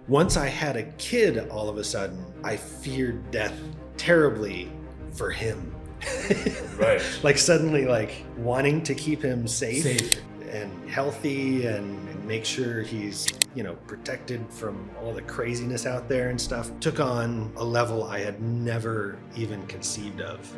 Once I had a kid, all of a sudden, I feared death terribly for him. Right. Like suddenly, like wanting to keep him safe. Safe. And healthy and make sure he's, protected from all the craziness out there and stuff took on a level I had never even conceived of.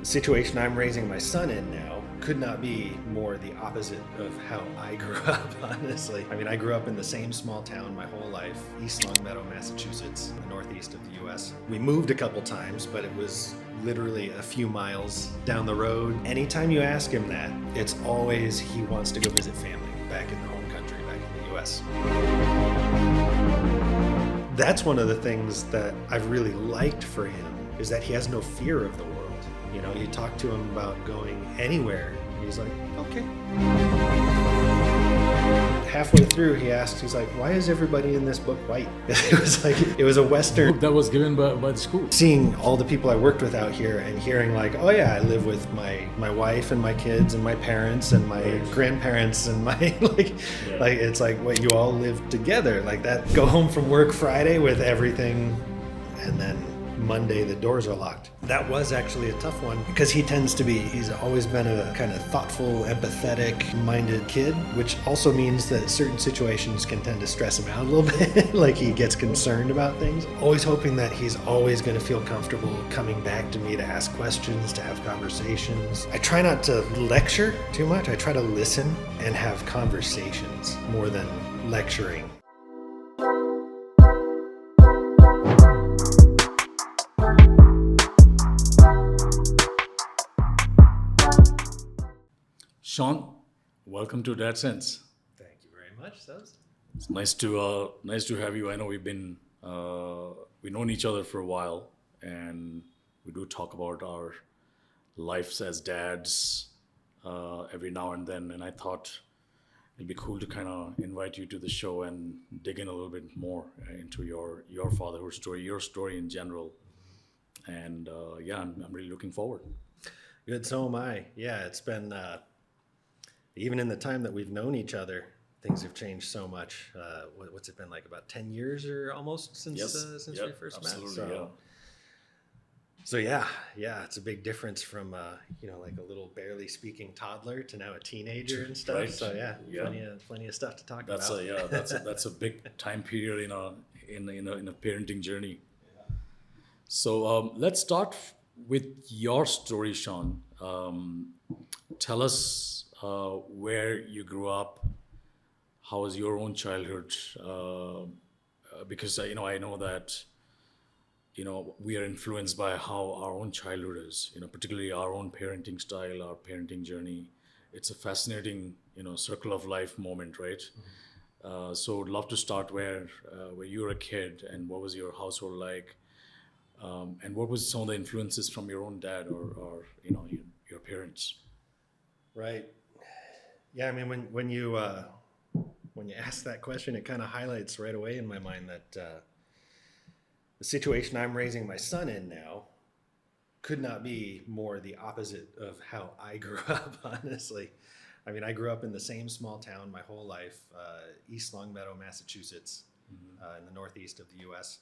The situation I'm raising my son in now could not be more the opposite of how I grew up, honestly. I mean, I grew up in the same small town my whole life, East Longmeadow, Massachusetts, in the northeast of the US. We moved a couple times, but it was literally a few miles down the road. Anytime you ask him that, it's always he wants to go visit family back in the home country, back in the US. That's one of the things that I've really liked for him, is that he has no fear of the world. You talk to him about going anywhere, he's like, okay. Halfway through, he's like, why is everybody in this book white? It was a Western. That was given by the school. Seeing all the people I worked with out here and hearing like, oh yeah, I live with my wife and my kids and my parents and my grandparents and my it's like what you all live together like that. Go home from work Friday with everything, and then Monday the doors are locked. That was actually a tough one because he's always been a kind of thoughtful, empathetic minded kid, which also means that certain situations can tend to stress him out a little bit. Like he gets concerned about things. Always hoping that he's always going to feel comfortable coming back to me to ask questions, to have conversations. I try not to lecture too much. I try to listen and have conversations more than lecturing. Sean, welcome to Dadsense. Thank you very much, Subs. It's nice to have you. I know we've known each other for a while, and we do talk about our lives as dads every now and then. And I thought it'd be cool to kind of invite you to the show and dig in a little bit more into your fatherhood story, your story in general. And I'm really looking forward. Good, so am I. Yeah, it's been. Even in the time that we've known each other, things have changed so much. What's it been like, about 10 years or almost since we first absolutely, met? So yeah, it's a big difference from like a little barely speaking toddler to now a teenager and stuff. Right. So plenty of stuff to talk about. That's a big time period in a parenting journey. Yeah. So let's start with your story, Sean. Tell us where you grew up. How was your own childhood? Because I know that we are influenced by how our own childhood is. Particularly our own parenting style, our parenting journey. It's a fascinating circle of life moment, right? Mm-hmm. So I'd love to start where you were a kid and what was your household like, and what was some of the influences from your own dad or your parents. Right. Yeah, I mean, when you ask that question, it kind of highlights right away in my mind that the situation I'm raising my son in now could not be more the opposite of how I grew up, honestly. I mean, I grew up in the same small town my whole life, East Longmeadow, Massachusetts, in the northeast of the US.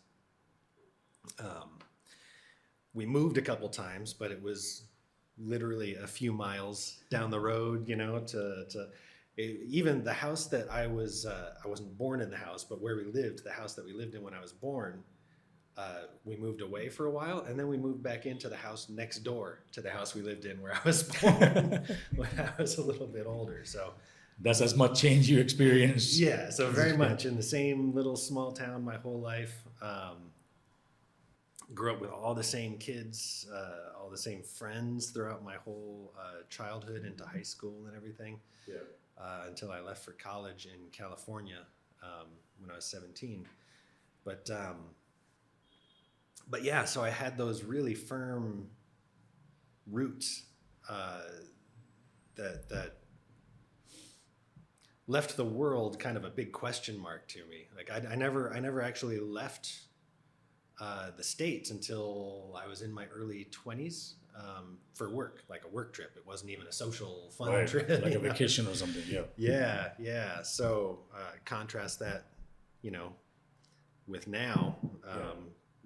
We moved a couple times, but it was literally a few miles down the road, even the house that I wasn't born in the house, but where we lived, the house that we lived in when I was born, we moved away for a while, and then we moved back into the house next door to the house we lived in where I was born when I was a little bit older. So that's as much change you experienced. Yeah, so very much in the same little small town my whole life. Grew up with all the same kids, all the same friends throughout my whole childhood into high school and everything. Yeah. Until I left for college in California when I was 17. But yeah, so I had those really firm roots that left the world kind of a big question mark to me. Like I never actually left the States until I was in my early 20s. for work, like a work trip. It wasn't even a social fun Right. trip. Like a vacation or something. Yeah. Yeah. So contrast that, with now,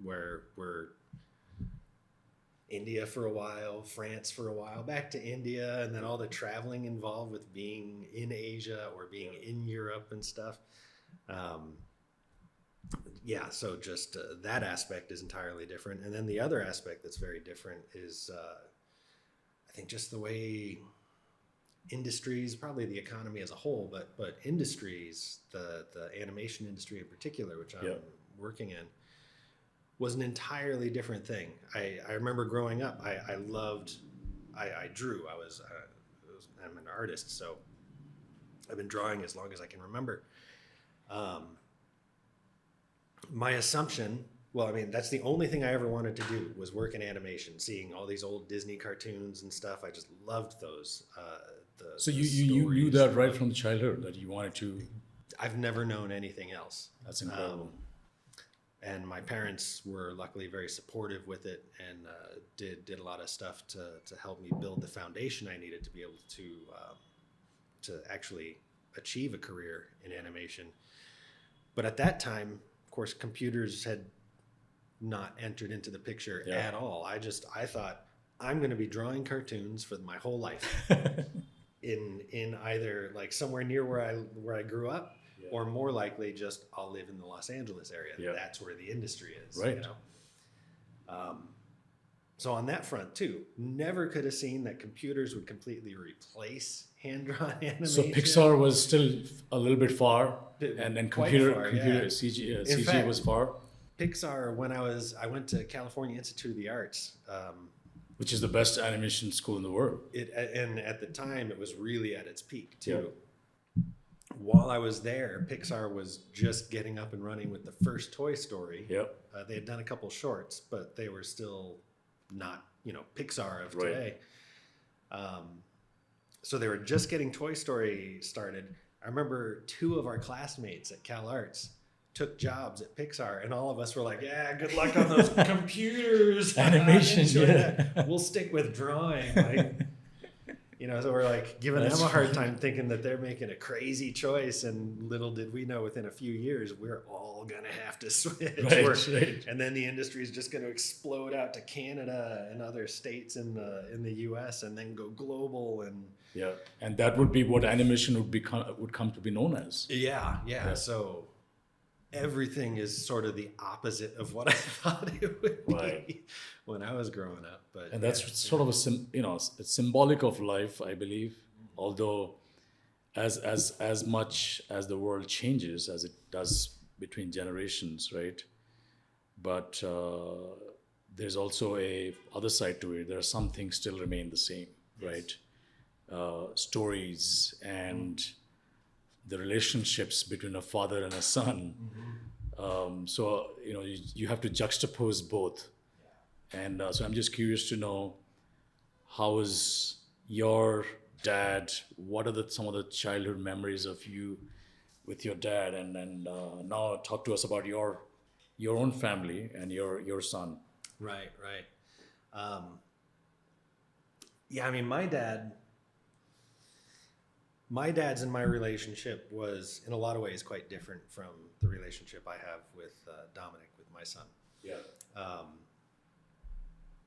where we're India for a while, France for a while, back to India, and then all the traveling involved with being in Asia or being in Europe and stuff. So just that aspect is entirely different. And then the other aspect that's very different is, I think, just the way industries, probably the economy as a whole, but industries, the animation industry in particular, which I'm working in, was an entirely different thing. I remember growing up, I drew. I'm an artist, so I've been drawing as long as I can remember. My assumption, well, I mean, that's the only thing I ever wanted to do was work in animation, seeing all these old Disney cartoons and stuff. I just loved those. So you knew that right from childhood that you wanted to. I've never known anything else. That's incredible. And my parents were luckily very supportive with it, and did a lot of stuff to help me build the foundation I needed to be able to actually achieve a career in animation. But at that time, of course, computers had not entered into the picture at all. I thought I'm going to be drawing cartoons for my whole life in either like somewhere near where I grew up. Or more likely, just I'll live in the Los Angeles area. Yeah. That's where the industry is. Right. So on that front too, never could have seen that computers would completely replace hand-drawn animation. So Pixar was still a little bit far, and then computer CG was far. Pixar, when I went to California Institute of the Arts, which is the best animation school in the world. And at the time, it was really at its peak too. Yeah. While I was there, Pixar was just getting up and running with the first Toy Story. Yep. They had done a couple shorts, but they were still not, Pixar of today. So they were just getting Toy Story started. I remember 2 of our classmates at Cal Arts took jobs at Pixar, and all of us were like, yeah, good luck on those computers. Animation, We'll stick with drawing. So we're like giving them a hard time, thinking that they're making a crazy choice, and little did we know within a few years we're all gonna have to switch. Right. And then the industry is just going to explode out to Canada and other states in the U.S. and then go global. And that would be what animation would come to be known as. Yeah. So everything is sort of the opposite of what I thought it would be when I was growing up. And that's sort of it's symbolic of life, I believe. Although, as much as the world changes as it does between generations, right? But there's also a other side to it. There are some things still remain the same, right? Stories and the relationships between a father and a son. So you have to juxtapose both. And so I'm just curious to know, how is your dad? What are some of the childhood memories of you with your dad? And now talk to us about your own family and your son. Right. I mean, my dad's and my relationship was in a lot of ways quite different from the relationship I have with Dominic, with my son. Yeah.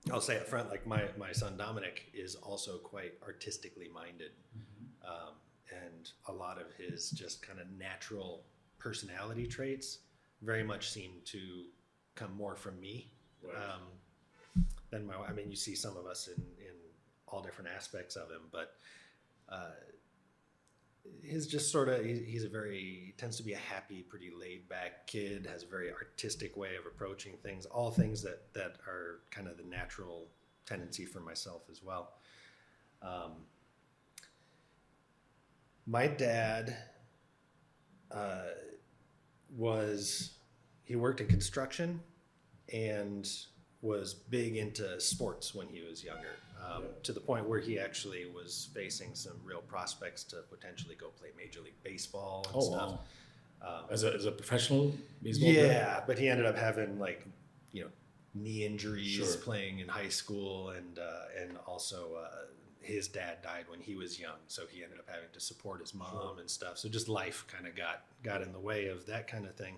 I'll say up front, like my son Dominic is also quite artistically minded. And a lot of his just kind of natural personality traits very much seem to come more from me than you see some of us in all different aspects of him, but his just sort of, he tends to be a happy, pretty laid back kid, has a very artistic way of approaching things, all things that are kind of the natural tendency for myself as well. My dad he worked in construction and was big into sports when he was younger, to the point where he actually was facing some real prospects to potentially go play Major League Baseball and stuff. Wow. As a professional baseball player? Yeah, but he ended up having knee injuries Sure. playing in high school, and also his dad died when he was young, so he ended up having to support his mom Sure. and stuff. So just life kind of got in the way of that kind of thing.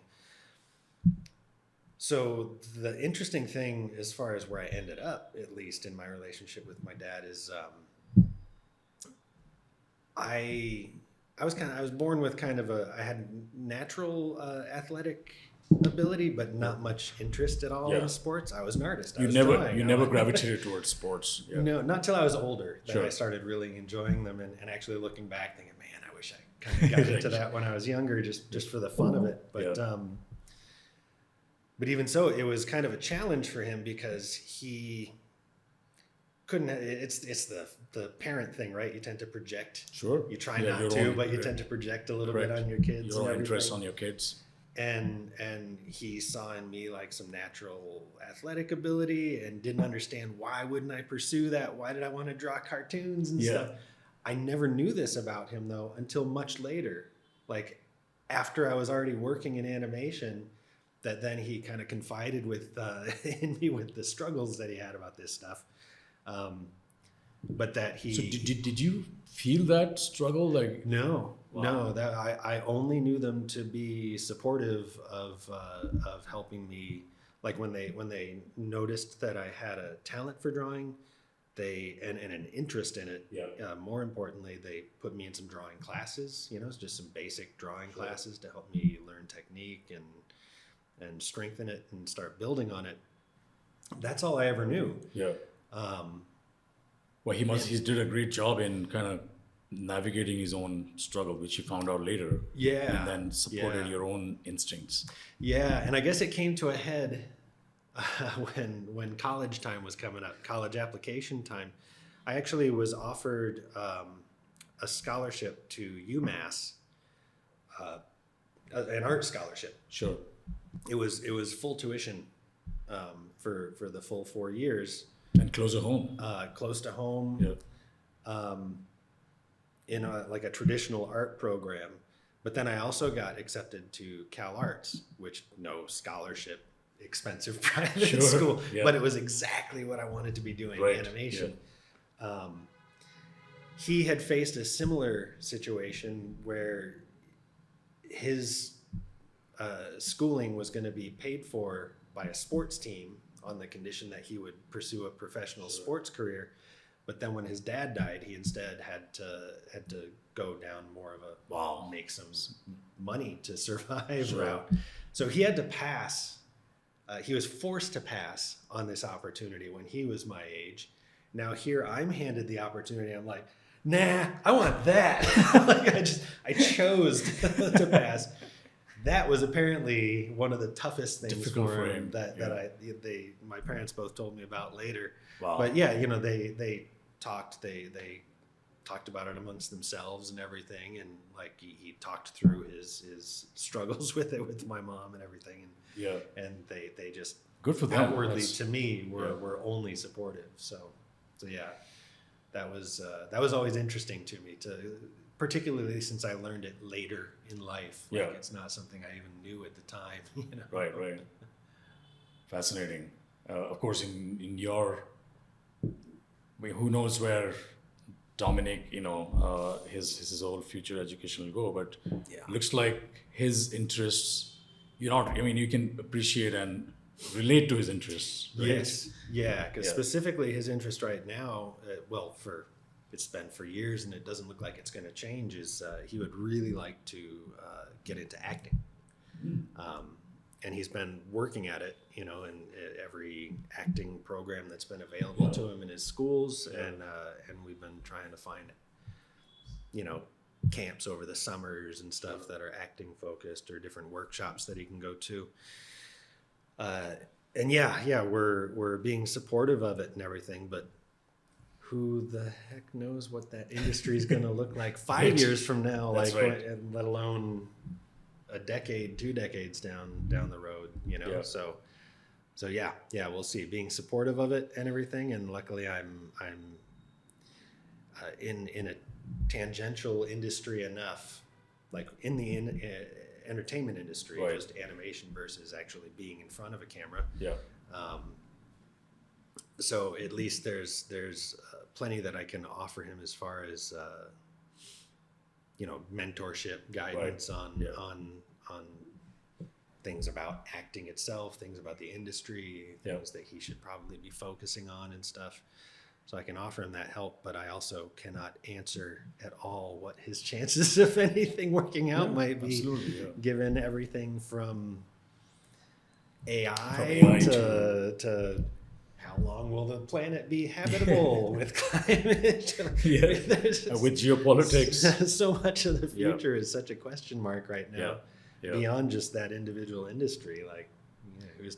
So the interesting thing, as far as where I ended up, at least in my relationship with my dad, is I was born with kind of I had natural athletic ability, but not much interest at all Yeah. in sports. I was an artist. I You was never drawing. you never gravitated towards sports. Yeah. No, not till I was older that Sure. I started really enjoying them, and actually looking back, thinking, man, I wish I kind of got into that when I was younger, just for the fun of it. But Yeah. but even so, it was kind of a challenge for him because he couldn't. It's the parent thing, right? You tend to project. Sure. You try Yeah, not your to, own- but you tend to project a little bit Correct. on your kids. Your and own interest everything. on your kids. And he saw in me like some natural athletic ability and didn't understand, why wouldn't I pursue that? Why did I want to draw cartoons and Yeah. stuff? I never knew this about him though until much later, like after I was already working in animation, that then he kind of confided with in me with the struggles that he had about this stuff. But that he So did you feel that struggle? Like no, Wow. no, that I only knew them to be supportive of helping me. Like when they noticed that I had a talent for drawing, and an interest in it. Yeah. More importantly, they put me in some drawing classes. You know, it's just some basic drawing classes to help me learn technique and strengthen it and start building on it. That's all I ever knew. Yeah. Well, he did a great job in kind of navigating his own struggle, which he found out later. Yeah. And then supported Yeah. your own instincts. Yeah, and I guess it came to a head when college time was coming up, college application time. I actually was offered a scholarship to UMass, an art scholarship. Sure. It was full tuition for the full 4 years, And close to home. close to home. Yeah. In like a traditional art program. But then I also got accepted to Cal Arts, which no scholarship, expensive private Sure, school, yeah. but it was exactly what I wanted to be doing, Right, animation. He had faced a similar situation where his schooling was going to be paid for by a sports team on the condition that he would pursue a professional sports career. But then when his dad died, he instead had to go down more of a make some money to survive Sure. route. So he had to pass. He was forced to pass on this opportunity when he was my age. Now here I'm handed the opportunity. I'm like, nah, I want that. Like I chose to pass. That was apparently one of the toughest things Difficult for him. that Yeah. my parents both told me about later. Wow. But yeah, you know, they talked about it amongst themselves and everything, and like he talked through his struggles with it with my mom and everything, Yeah. and they just Good for them. outwardly That's- to me were only supportive. So yeah, that was always interesting to me, particularly since I learned it later in life. Like, Yeah. it's not something I even knew at the time. You know? Right. Fascinating. Of course, in your, I mean, who knows where Dominic, his whole future education will go, but Yeah. looks like his interests, you can appreciate and relate to his interests. Right? Yes, yeah, because Yeah. specifically his interest right now, it's been for years and it doesn't look like it's going to change, is he would really like to get into acting. And he's been working at it, in every acting program that's been available to him in his schools, and we've been trying to find, camps over the summers and stuff that are acting focused, or different workshops that he can go to. And we're being supportive of it and everything, but who the heck knows what that industry is going to look like 5 Right. years from now, That's right. and let alone a decade, 2 decades down the road, Yeah. So yeah, we'll see. Being supportive of it and everything, and luckily I'm in a tangential industry enough, like in the entertainment industry, Right. just animation versus actually being in front of a camera. Yeah. so at least there's plenty that I can offer him as far as mentorship, guidance on things about acting itself, things about the industry, things that he should probably be focusing on and stuff. So I can offer him that help, but I also cannot answer at all what his chances of anything working out might be, given everything from AI to how long will the planet be habitable with climate? With geopolitics. So much of the future is such a question mark right now, beyond just that individual industry. Like, there's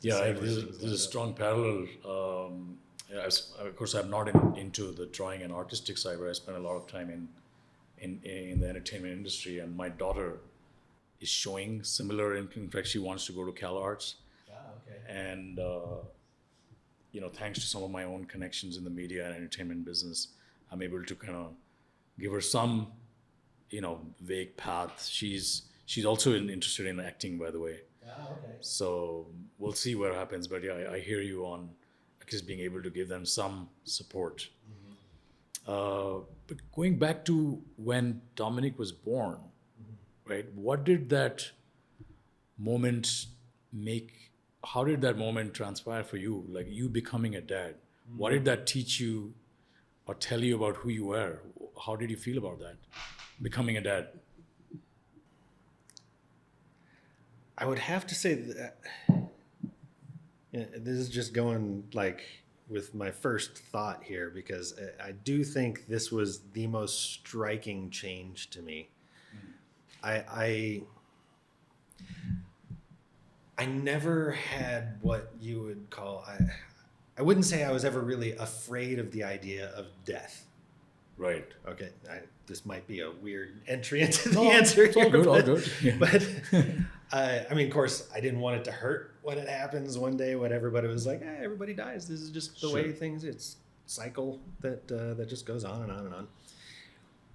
a strong parallel. Of course, I'm not into the drawing and artistic side, but I spend a lot of time in the entertainment industry, and my daughter is showing similar. In fact, she wants to go to Cal Arts. And thanks to some of my own connections in the media and entertainment business, I'm able to kind of give her some, vague path. She's also interested in acting, by the way. So we'll see what happens. But I hear you on just being able to give them some support. But going back to when Dominic was born, right? What did that moment make? How did that moment transpire for you? Like you becoming a dad. What did that teach you or tell you about who you were? How did you feel about that? Becoming a dad? I would have to say that this is just going like with my first thought here, because I do think this was the most striking change to me. I never had what you would call, I wouldn't say I was ever really afraid of the idea of death. Right. Okay. This might be a weird entry into the answer here. All good. Yeah. But I mean, of course, I didn't want it to hurt when it happens one day, whatever, but it was like, everybody dies. This is just the way things, it's cycle that just goes on and on and on.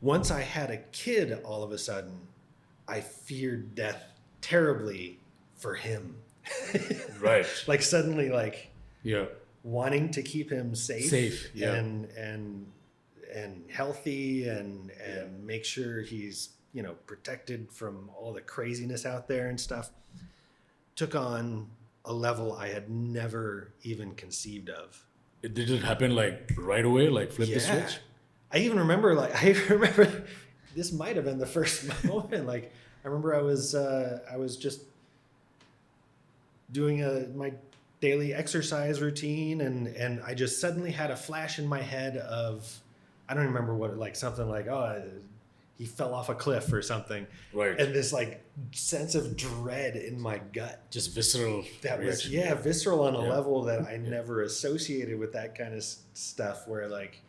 Once I had a kid, all of a sudden, I feared death terribly for him. Right. Like suddenly, like wanting to keep him safe and healthy and make sure he's protected from all the craziness out there and stuff, took on a level I had never even conceived of. Did it happen like right away, like flip the switch? I remember this might have been the first moment. Like I remember I was just doing my daily exercise routine, and I just suddenly had a flash in my head of, I don't remember what, like something like, he fell off a cliff or something. Right. And this like sense of dread in my gut. Just visceral. That reaction. Was, visceral on a level that I never associated with that kind of stuff, where like,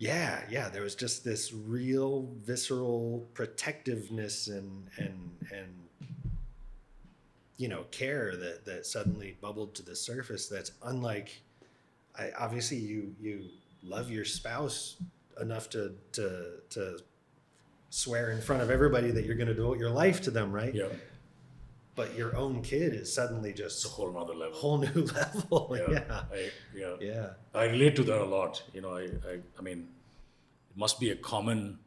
there was just this real visceral protectiveness and care that suddenly bubbled to the surface. That's unlike, obviously you love your spouse enough to swear in front of everybody that you're going to devote your life to them, right? Yeah. But your own kid is suddenly just a whole other level, whole new level. I relate to that a lot. I mean, it must be a common,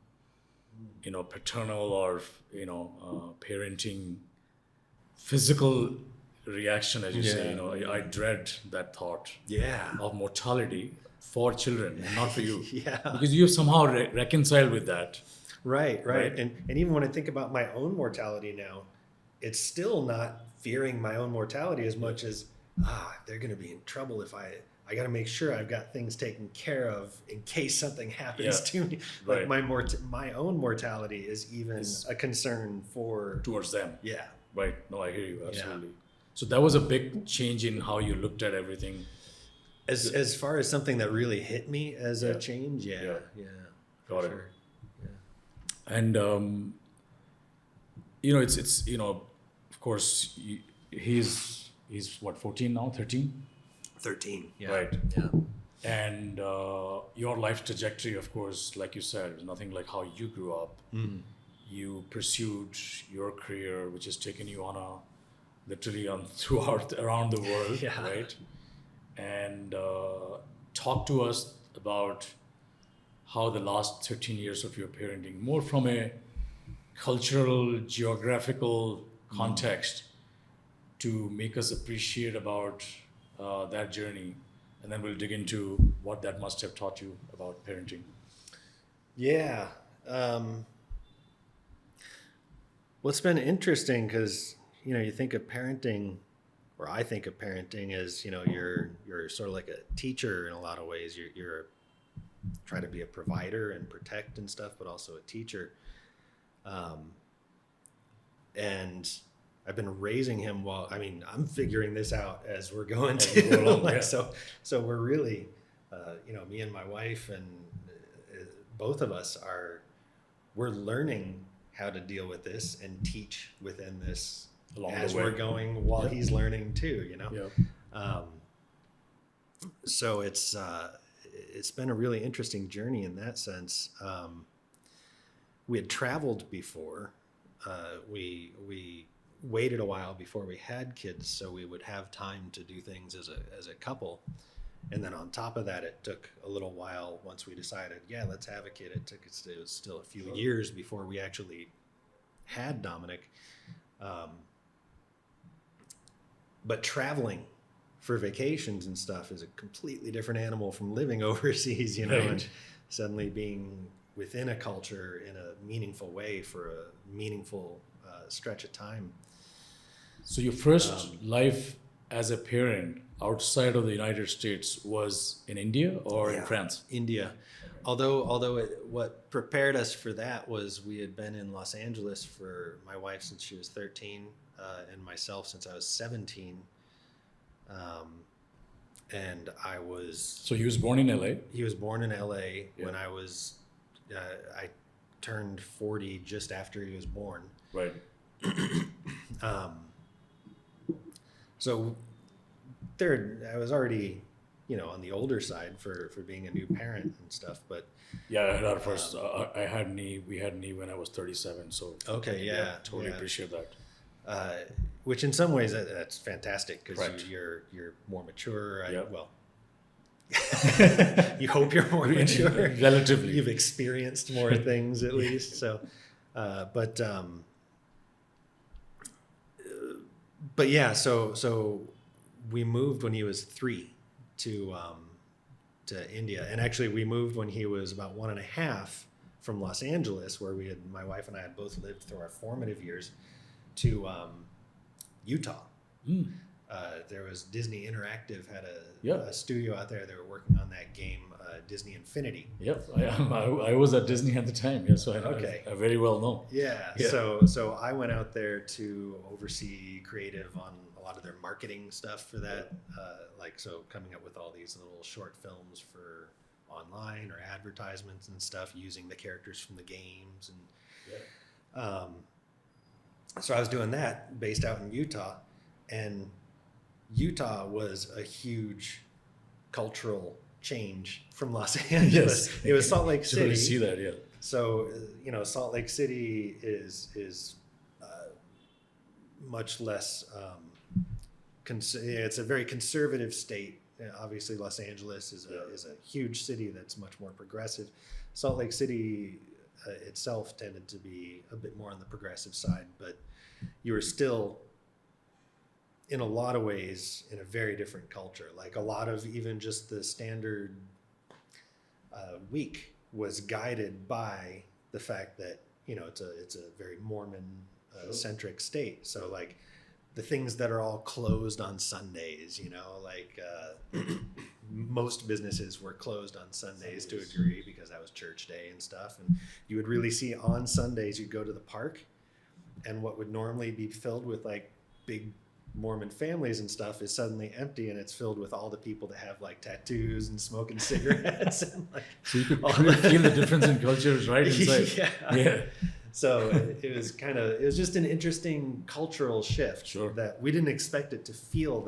paternal or parenting physical reaction, as you say. I dread that thought of mortality for children, not for you. Because you have somehow reconciled with that. Right. And even when I think about my own mortality now, it's still not fearing my own mortality as much as, they're going to be in trouble if I got to make sure I've got things taken care of in case something happens to me. Like my own mortality is even a concern towards them. Yeah. Right. No, I hear you. Absolutely. So that was a big change in how you looked at everything. As far as something that really hit me as a change, Got it. Yeah. And it's of course he's what, 14 now, 13? 13. Yeah. Right. Yeah. And your life trajectory, of course, like you said, is nothing like how you grew up. Mm. You pursued your career, which has taken you on literally throughout around the world, right? and talk to us about how the last 13 years of your parenting, more from a cultural, geographical context, to make us appreciate about that journey, and then we'll dig into what that must have taught you about parenting. Yeah. Well, it's been interesting because, you think of parenting, or I think of parenting as, you're sort of like a teacher in a lot of ways. You're try to be a provider and protect and stuff, but also a teacher. And I've been raising him I'm figuring this out as we're going to. Yeah. So we're really, me and my wife and both of us we're learning how to deal with this and teach within this Along as the way. we're going while he's learning too, Yep. So it's been a really interesting journey in that sense. We had traveled before. We waited a while before we had kids, so we would have time to do things as a couple. And then on top of that, it took a little while once we decided, let's have a kid. It was still a few years before we actually had Dominic. But traveling for vacations and stuff is a completely different animal from living overseas, Right. and suddenly being within a culture in a meaningful way for a meaningful stretch of time. So your first life as a parent outside of the United States was in India or in France? India. Although what prepared us for that was we had been in Los Angeles for my wife since she was 13 and myself since I was 17. And I was... So he was born in LA? He was born in LA when I was... I turned 40 just after he was born. Right. So I was already, on the older side for being a new parent and stuff, but Yeah, I had our first. We had knee when I was 37. So okay, totally appreciate that. Which in some ways that's fantastic because Correct. you're more mature. Yep. You hope you're more mature. Relatively. You've experienced more things at least. So, but yeah, so we moved when he was 3 to India, and actually we moved when he was about 1.5 from Los Angeles, where my wife and I had both lived through our formative years, to Utah. There was Disney Interactive had a studio out there. They were working on that game, Disney Infinity. Yep, I was at Disney at the time. Yeah, so I very well know. Yeah. So I went out there to oversee creative on a lot of their marketing stuff for that. Coming up with all these little short films for online or advertisements and stuff using the characters from the games. And so I was doing that based out in Utah, and Utah was a huge cultural change from Los Angeles. Yes. It was Salt Lake City. Totally see that, yeah. So, Salt Lake City is much less, it's a very conservative state. Obviously, Los Angeles is a huge city that's much more progressive. Salt Lake City itself tended to be a bit more on the progressive side, but you were still, in a lot of ways, in a very different culture. Like a lot of even just the standard week was guided by the fact that it's a very Mormon centric state. So like the things that are all closed on Sundays, most businesses were closed on Sundays to a degree because that was church day and stuff. And you would really see on Sundays you'd go to the park, and what would normally be filled with like big Mormon families and stuff is suddenly empty, and it's filled with all the people that have like tattoos and smoking cigarettes. And like, so you could feel the difference in cultures right inside. Yeah. So it was just an interesting cultural shift. Sure. That we didn't expect it to feel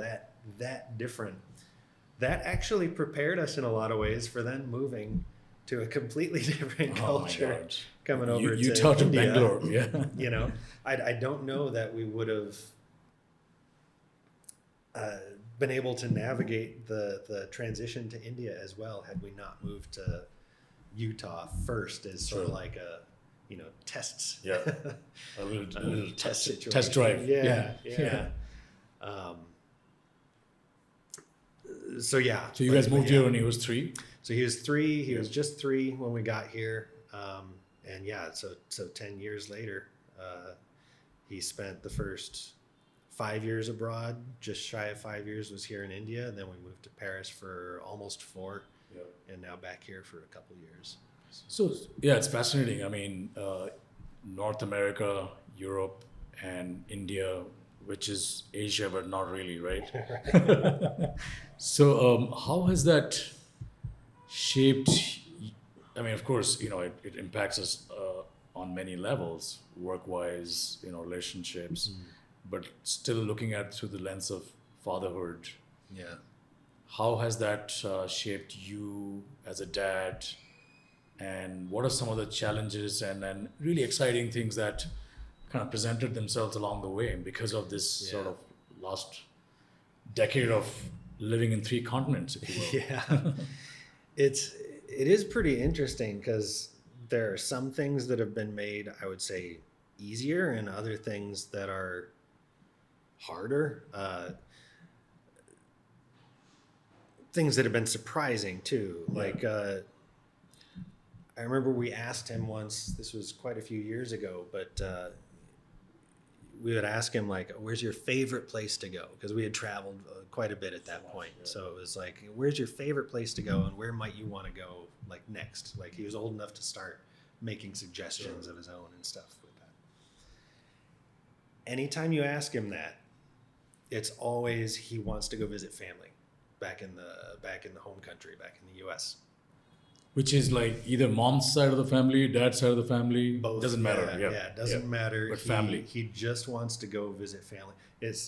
that different. That actually prepared us in a lot of ways for then moving to a completely different culture. Coming over to Utah to India. Bangalore. Yeah. I don't know that we would have been able to navigate the transition to India as well had we not moved to Utah first as sort of like a, tests. Yeah. A little test situation. Test drive. Yeah. So you guys moved here when he was 3? So he was 3. He was just 3 when we got here. And so 10 years later, he spent the first 5 years abroad, just shy of 5 years was here in India. And then we moved to Paris for almost 4. And now back here for a couple years. So it's fascinating. I mean, North America, Europe, and India, which is Asia, but not really, right? So how has that shaped? I mean, of course, it impacts us on many levels, work-wise, relationships, but still looking at through the lens of fatherhood. Yeah. How has that shaped you as a dad? And what are some of the challenges and really exciting things that kind of presented themselves along the way because of this sort of last decade of living in 3 continents, if you will? Yeah. It is pretty interesting because there are some things that have been made, I would say, easier and other things that are harder. Things that have been surprising too. Like, I remember we asked him once, this was quite a few years ago, but we would ask him, like, where's your favorite place to go? Because we had traveled quite a bit at that point. So it was like, where's your favorite place to go and where might you want to go, like, next? Like, he was old enough to start making suggestions of his own and stuff with that. Anytime you ask him that, it's always he wants to go visit family back in the home country, back in the US. Which is like either mom's side of the family, dad's side of the family. Both. Doesn't matter. It doesn't matter. But family. He just wants to go visit family.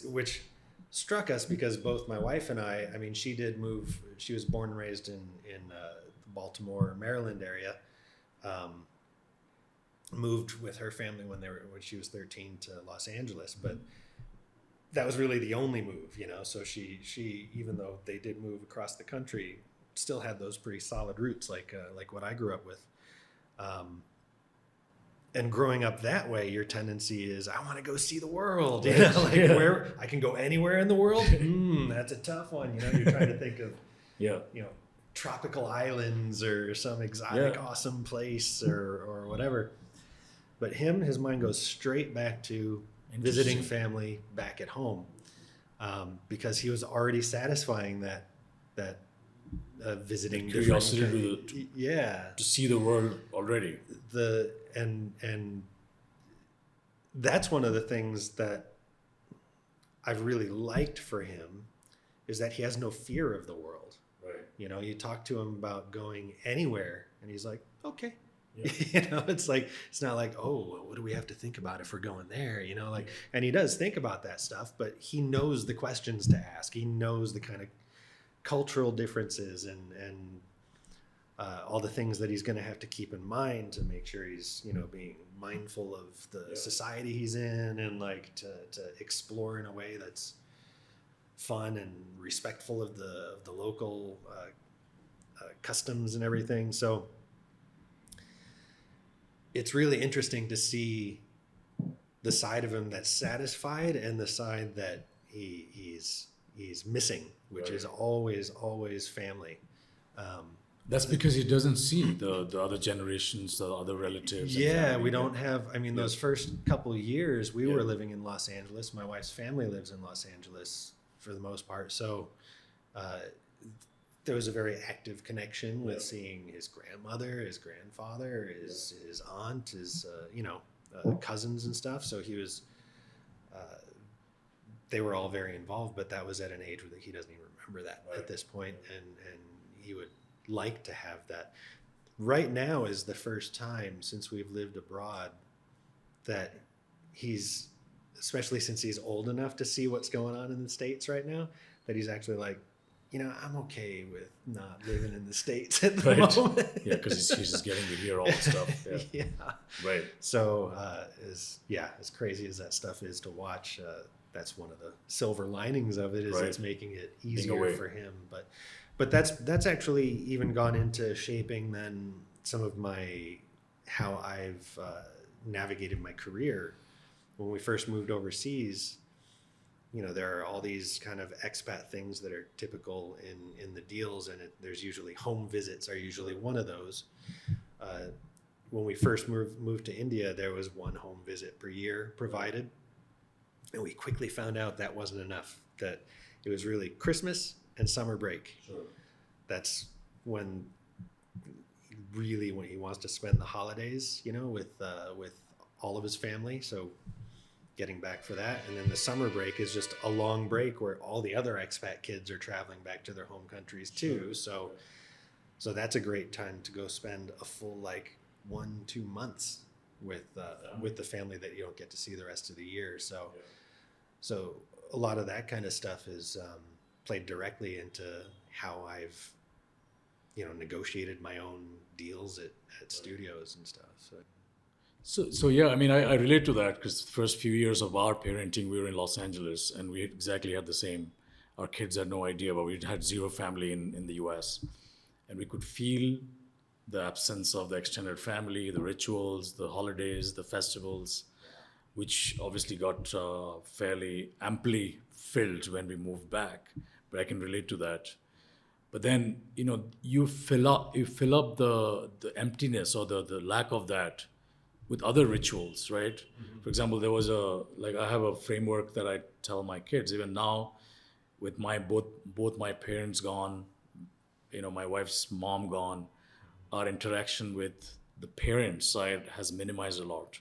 Which struck us because both my wife and I mean, she did move. She was born and raised in Baltimore, Maryland area. Moved with her family when she was 13 to Los Angeles, but that was really the only move, So she even though they did move across the country, still had those pretty solid roots, like what I grew up with. And growing up that way, your tendency is, I want to go see the world. Where I can go anywhere in the world. That's a tough one. You're trying to think of, tropical islands or some exotic, awesome place or whatever. But his mind goes straight back to visiting family back at home, because he was already satisfying that visiting curiosity to see the world already. And that's one of the things that I've really liked for him, is that he has no fear of the world. Right. You talk to him about going anywhere and he's like, okay. Yeah. It's not like, oh, well, what do we have to think about if we're going there? And he does think about that stuff, but he knows the questions to ask. He knows the kind of cultural differences and all the things that he's going to have to keep in mind to make sure he's, being mindful of the society he's in, and like to explore in a way that's fun and respectful of the local customs and everything. So it's really interesting to see the side of him that's satisfied and the side that he's missing, which is always family. That's because he doesn't see the other generations, the other relatives. Yeah, we don't have, those first couple of years we were living in Los Angeles. My wife's family lives in Los Angeles for the most part. So there was a very active connection with seeing his grandmother, his grandfather, his aunt, his cousins and stuff. So he was, they were all very involved, but that was at an age where he doesn't even remember that at this point, and he would like to have that. Right now is the first time since we've lived abroad that he's, especially since he's old enough to see what's going on in the States right now, that he's actually like, I'm okay with not living in the States at the moment. Yeah, because he's just getting to hear all the stuff. Yeah. Right. So, as crazy as that stuff is to watch, that's one of the silver linings of it, is Right. it's making it Being easier away. for him. But that's actually even gone into shaping then some of how I've navigated my career. When we first moved overseas, there are all these kind of expat things that are typical in the deals, and there's usually home visits are usually one of those. When we first moved to India, there was one home visit per year provided, and we quickly found out that wasn't enough. That it was really Christmas and summer break. Sure. That's when he wants to spend the holidays, with all of his family. So getting back for that, and then the summer break is just a long break where all the other expat kids are traveling back to their home countries too. So that's a great time to go spend a full 1-2 months with the family that you don't get to see the rest of the year. So a lot of that kind of stuff is played directly into how I've negotiated my own deals at studios and stuff. So yeah, I mean, I relate to that because the first few years of our parenting, we were in Los Angeles, and we exactly had the same. Our kids had no idea, but we had zero family in the US. And we could feel the absence of the extended family, the rituals, the holidays, the festivals, which obviously got fairly amply filled when we moved back. But I can relate to that. But then, you fill up the emptiness or the lack of that with other rituals, right? Mm-hmm. For example, there was I have a framework that I tell my kids, even now, with both my parents gone, my wife's mom gone, our interaction with the parent side has minimized a lot.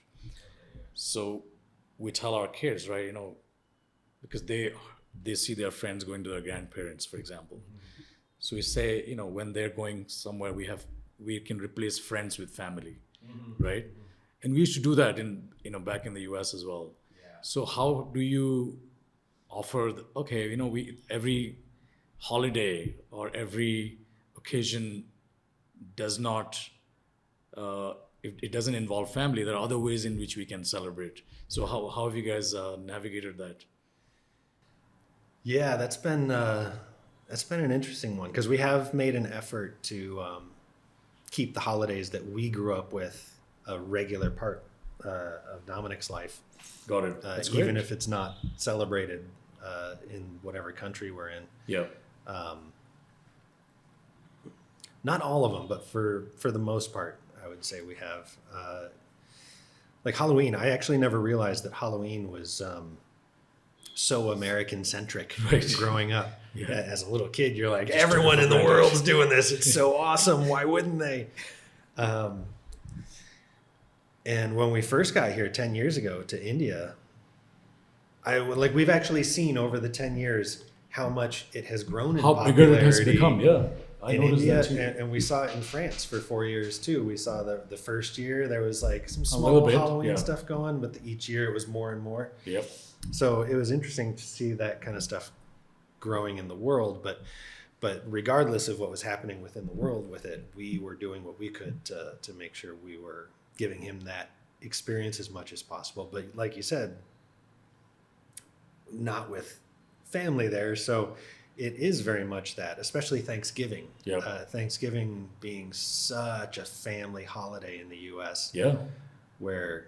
So we tell our kids, right, because they see their friends going to their grandparents, for example. Mm-hmm. So we say, when they're going somewhere, we can replace friends with family, mm-hmm. right? Mm-hmm. And we used to do that back in the US as well. Yeah. So how do you offer, every holiday or every occasion does not, it doesn't involve family. There are other ways in which we can celebrate. So how have you guys navigated that? Yeah, that's been an interesting one, because we have made an effort to keep the holidays that we grew up with a regular part of Dominic's life. Got it. That's great. Even if it's not celebrated in whatever country we're in. Yeah. Not all of them, but for the most part, I would say we have. Halloween, I actually never realized that Halloween was so American-centric growing up. Yeah. As a little kid, you're like, everyone in the world's doing this. It's so awesome. Why wouldn't they? And when we first got here 10 years ago to India, we've actually seen over the 10 years how much it has grown in popularity. How bigger it has become, yeah. I noticed India, that too. And we saw it in France for 4 years too. We saw the first year there was some small Halloween stuff going, but each year it was more and more. Yep. So it was interesting to see that kind of stuff growing in the world, but regardless of what was happening within the world with it, we were doing what we could to make sure we were giving him that experience as much as possible. But like you said, not with family there. So it is very much that, especially Thanksgiving. Yep. Thanksgiving being such a family holiday in the US. Yeah. Where,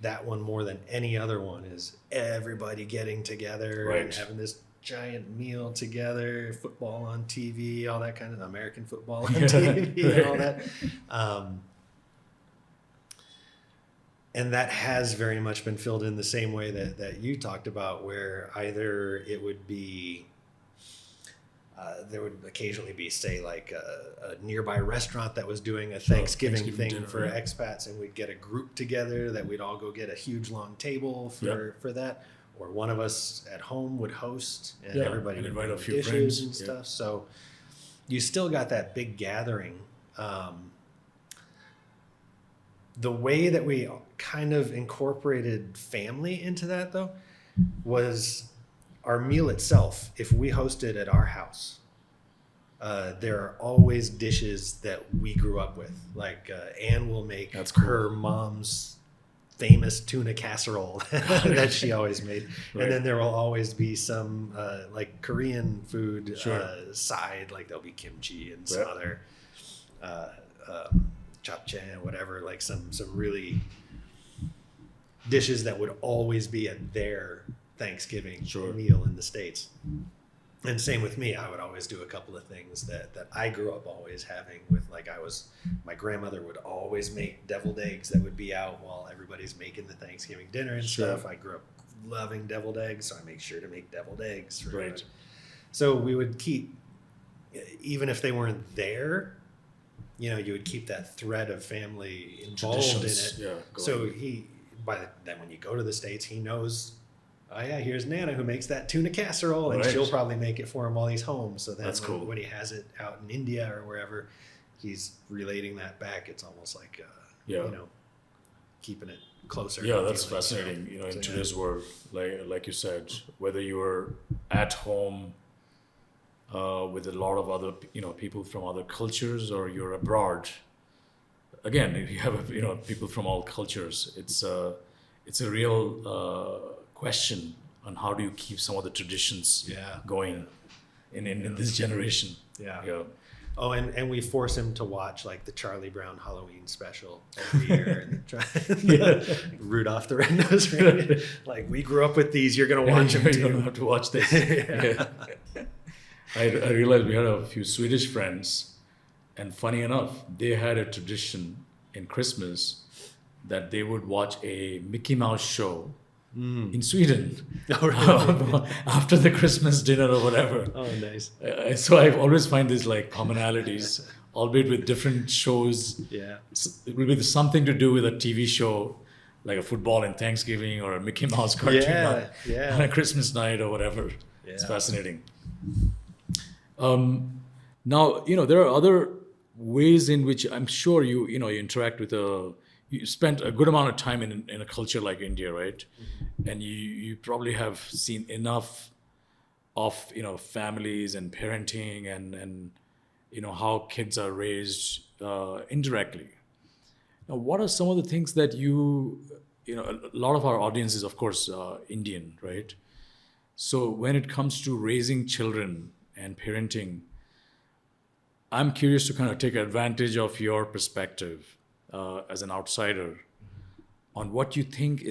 that one more than any other one is everybody getting together and having this giant meal together, football on TV, all that kind of American football on TV and all that. And that has very much been filled in the same way that you talked about, where either it would be, there would occasionally be, say, a nearby restaurant that was doing a Thanksgiving thing dinner, for expats, and we'd get a group together that we'd all go get a huge long table for that. Or one of us at home would host, and everybody would invite a few dishes friends and stuff. So you still got that big gathering. The way that we kind of incorporated family into that, though, was our meal itself. If we hosted at our house, there are always dishes that we grew up with. Anne will make her mom's famous tuna casserole that she always made. Right. And then there will always be some like Korean food Sure. side, like there'll be kimchi and Right. some other japchae, whatever, like some really dishes that would always be at their Thanksgiving Sure. meal in the States. And same with me, I would always do a couple of things that I grew up always having with, like, my grandmother would always make deviled eggs that would be out while everybody's making the Thanksgiving dinner and Sure. stuff. I grew up loving deviled eggs, so I make sure to make deviled eggs. For Right. So we would keep, even if they weren't there, you would keep that thread of family involved in Traditions, it. yeah, So then when you go to the States, he knows, oh yeah, here's Nana who makes that tuna casserole, and Right. she'll probably make it for him while he's home. So then That's cool. when he has it out in India or wherever, he's relating that back. It's almost like, keeping it closer. Yeah, that's feeling. fascinating. So, In yeah. today's world, like you said, whether you were at home with a lot of other people from other cultures, or you're abroad. Again, if you have people from all cultures, it's a real question on how do you keep some of the traditions Yeah. going in this generation. Yeah. Yeah. Oh, and we force him to watch like the Charlie Brown Halloween special every year, and Rudolph the Red-Nosed Reindeer. Like, we grew up with these. You're gonna watch them You too. don't have to watch this. Yeah. Yeah. I realized we had a few Swedish friends, and funny enough, they had a tradition in Christmas that they would watch a Mickey Mouse show in Sweden Oh, really? after the Christmas dinner or whatever. Oh, nice. So I always find these like commonalities, albeit with different shows. Yeah. It will be something to do with a TV show, like a football in Thanksgiving, or a Mickey Mouse cartoon Yeah. on a Christmas night or whatever. It's Yeah. fascinating. Now, there are other ways in which I'm sure you interact with you spent a good amount of time in a culture like India, right? Mm-hmm. And you probably have seen enough of families and parenting and how kids are raised indirectly. Now, what are some of the things that a lot of our audience is, of course, Indian, right? So when it comes to raising children and parenting, I'm curious to kind of take advantage of your perspective as an outsider on what you think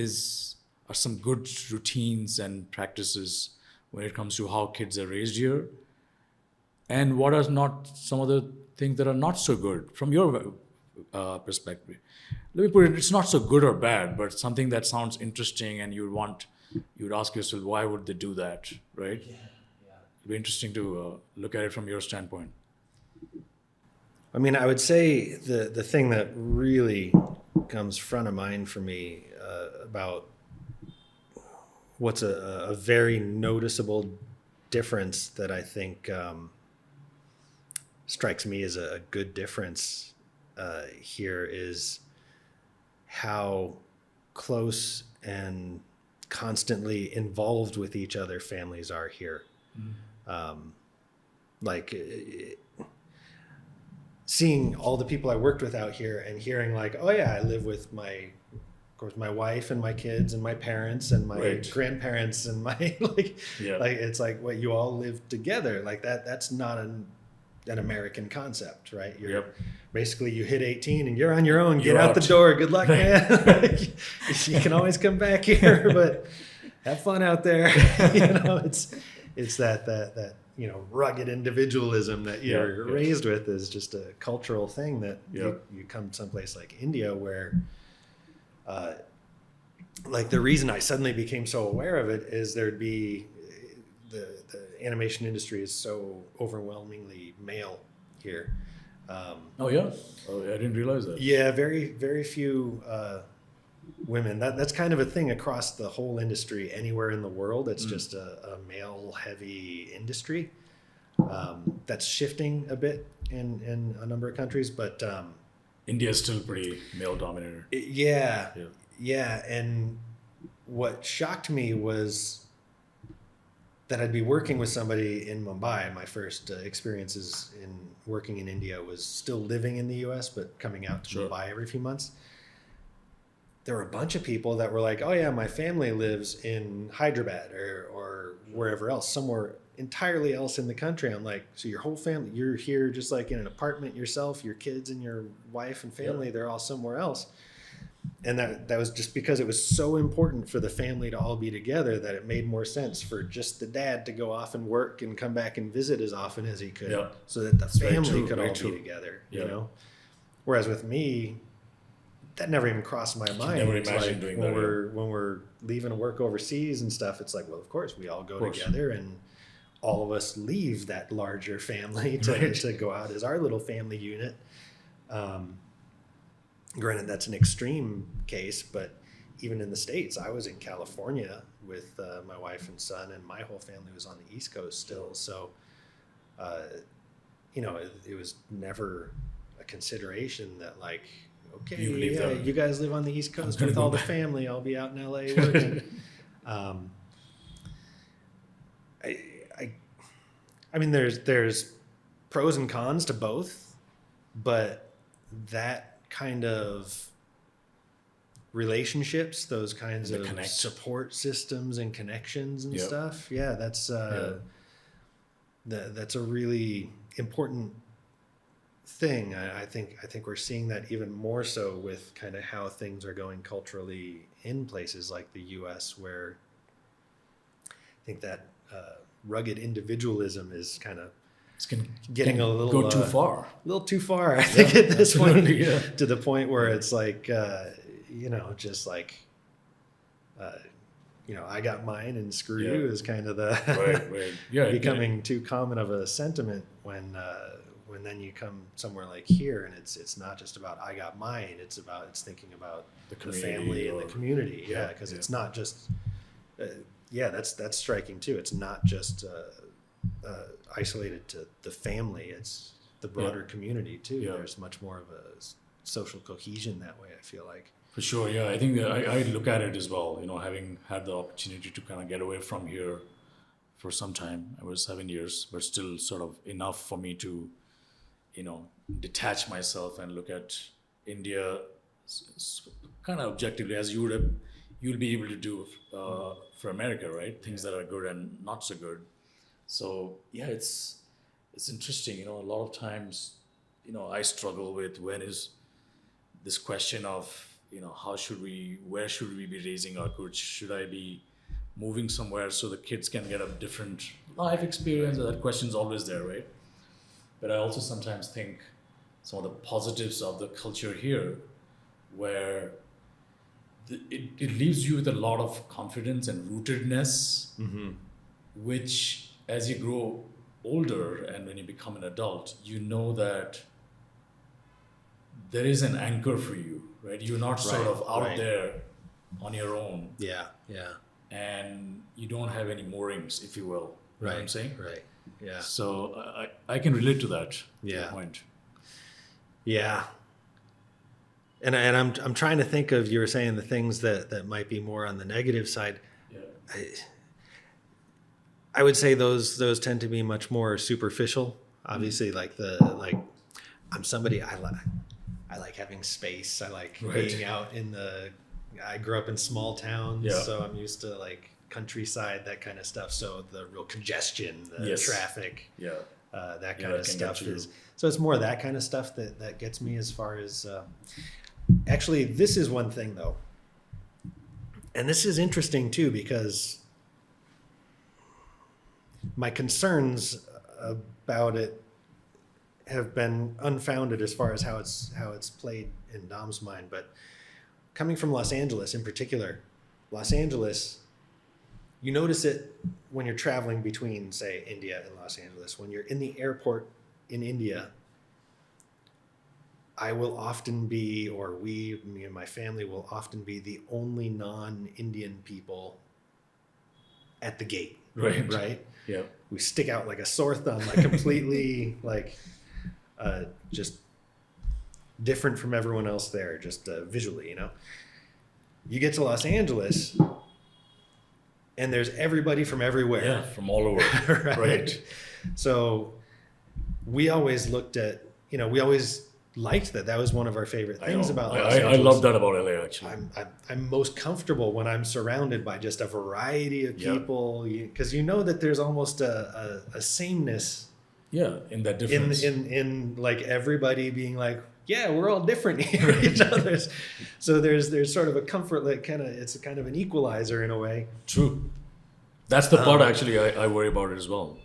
are some good routines and practices when it comes to how kids are raised here, and what are not some of the things that are not so good from your perspective. Let me put it, it's not so good or bad, but something that sounds interesting, and you'd ask yourself, why would they do that, right? Yeah. It'd be interesting to look at it from your standpoint. I mean, I would say the thing that really comes front of mind for me about what's a very noticeable difference that I think strikes me as a good difference here is how close and constantly involved with each other families are here. Mm. Seeing all the people I worked with out here and hearing like, oh yeah, I live with my wife and my kids and my parents and my Right. grandparents and my like it's like what you all live together, like that's not an American concept, right? You're basically, you hit 18 and you're on your own. Get You're out the out. door. Good luck, man. Like, you can always come back here, but have fun out there. It's that rugged individualism that you're raised with is just a cultural thing that you come someplace like India where like the reason I suddenly became so aware of it is there'd be the animation industry is so overwhelmingly male here. I didn't realize that. Yeah, very, very few women. That's kind of a thing across the whole industry anywhere in the world. It's just a male-heavy industry. That's shifting a bit in a number of countries, but India is still pretty male-dominated. Yeah. And what shocked me was that I'd be working with somebody in Mumbai. My first experiences in working in India was still living in the U.S., but coming out to Mumbai every few months. there were a bunch of people that were like, oh yeah, my family lives in Hyderabad or wherever else, somewhere entirely else in the country. I'm like, so your whole family, you're here just like in an apartment yourself, your kids and your wife and family, they're all somewhere else. And that was just because it was so important for the family to all be together that it made more sense for just the dad to go off and work and come back and visit as often as he could, so that the family could all be together, you know? Whereas with me, that never even crossed my mind. Never imagined doing that. When we're leaving to work overseas and stuff, it's like, well, of course, we all go together, and all of us leave that larger family to go out as our little family unit. Granted, that's an extreme case, but even in the States, I was in California with my wife and son, and my whole family was on the East Coast still. So, you know, it was never a consideration that like, okay, you guys live on the East Coast with all the family. I'll be out in LA working. I mean, there's pros and cons to both, but that kind of relationships, those kinds of support systems and connections and stuff, that's that's a really important thing. I think we're seeing that even more so with kind of how things are going culturally in places like the US, where I think that rugged individualism is kind of getting a little go too far. A little too far, I think, at this point, to the point where it's like, you know, just like, you know, I got mine and screw you is kind of the becoming too common of a sentiment when then you come somewhere like here and it's not just about I got mine, it's thinking about the family and the community, because it's not just that's striking too. It's not just isolated to the family, it's the broader community too. There's much more of a social cohesion that way, I feel like. For sure, I think I look at it as well, you know, having had the opportunity to kind of get away from here for some time. I was 7 years, but still sort of enough for me to, you know, detach myself and look at India kind of objectively, as you'll be able to do for America, right? Things that are good and not so good. So it's interesting, you know, a lot of times, you know, I struggle with when is this question of, you know, where should we be raising our kids? Should I be moving somewhere so the kids can get a different life experience? That question's always there, right? But I also sometimes think some of the positives of the culture here, where it leaves you with a lot of confidence and rootedness, which as you grow older and when you become an adult, you know that there is an anchor for you, right? You're not sort of out there on your own. Yeah. And you don't have any moorings, if you will. You know what I'm saying? Right. Yeah. So I can relate to that. Point. Yeah. And I'm trying to think of, you were saying the things that might be more on the negative side. Yeah. I would say those tend to be much more superficial. Obviously, like I'm somebody, I like having space. I like being out I grew up in small towns, so I'm used to like countryside, that kind of stuff. So the real congestion, the traffic, that kind of stuff is. So it's more that kind of stuff that gets me as far as. Actually, this is one thing though, and this is interesting too, because my concerns about it have been unfounded as far as how it's played in Dom's mind. But coming from Los Angeles in particular, Los Angeles, you notice it when you're traveling between, say, India and Los Angeles. When you're in the airport in India, I will often be, or me and my family will often be the only non-Indian people at the gate. Right? Yeah. We stick out like a sore thumb, like completely like just different from everyone else there, just visually, you know. You get to Los Angeles and there's everybody from everywhere. Yeah, from all over. Right. So we always looked at, you know, we always liked that. That was one of our favorite things about Los I Angeles. love that about LA, actually. I'm most comfortable when I'm surrounded by just a variety of people, because you know that there's almost a sameness. Yeah, in that difference. In like everybody being like, yeah, we're all different here, each other's. So there's sort of a comfort that it's kind of an equalizer in a way. True. That's the part actually I worry about it as well.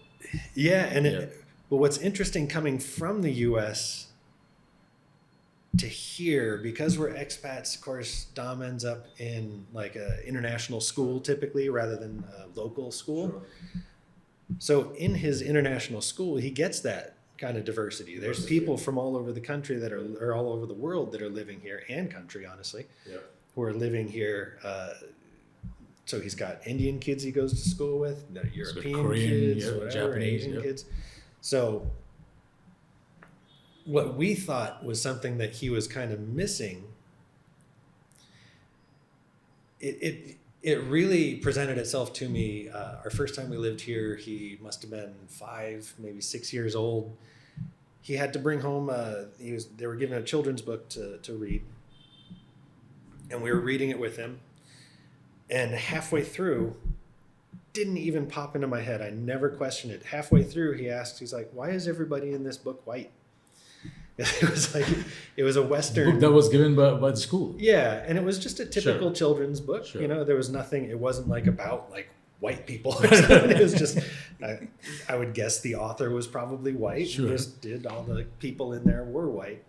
Yeah, but what's interesting coming from the U.S. to here, because we're expats, of course, Dom ends up in like an international school typically rather than a local school. Sure. So in his international school, he gets that kind of diversity. There's people from all over the country that are all over the world that are living here, and country, honestly, who are living here. So he's got Indian kids he goes to school with, European Korean, kids, whatever, Japanese, Asian kids. So what we thought was something that he was kind of missing, it really presented itself to me. Our first time we lived here, he must have been 5, maybe 6 years old. He had to bring home, they were given a children's book to read. And we were reading it with him. And halfway through, didn't even pop into my head. I never questioned it. Halfway through, he's like, why is everybody in this book white? It was a Western book that was given by the school. Yeah, and it was just a typical children's book. Sure. There was nothing. It wasn't like about like white people or something. It was just. I would guess the author was probably white. Sure. Just did all the people in there were white.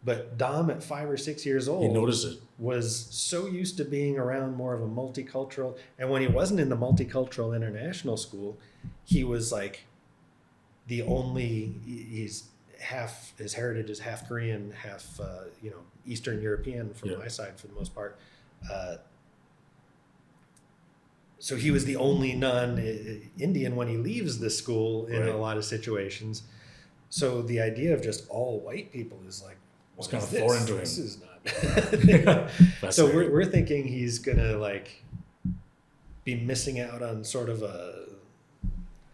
But Dom, at 5 or 6 years old, he noticed it. Was so used to being around more of a multicultural. And when he wasn't in the multicultural international school, he was like the only. His heritage is half Korean, half Eastern European from my side for the most part. So he was the only non-Indian when he leaves the school in a lot of situations. So the idea of just all white people is like, it's kind of foreign to him. This is not. So we're thinking he's gonna like be missing out on sort of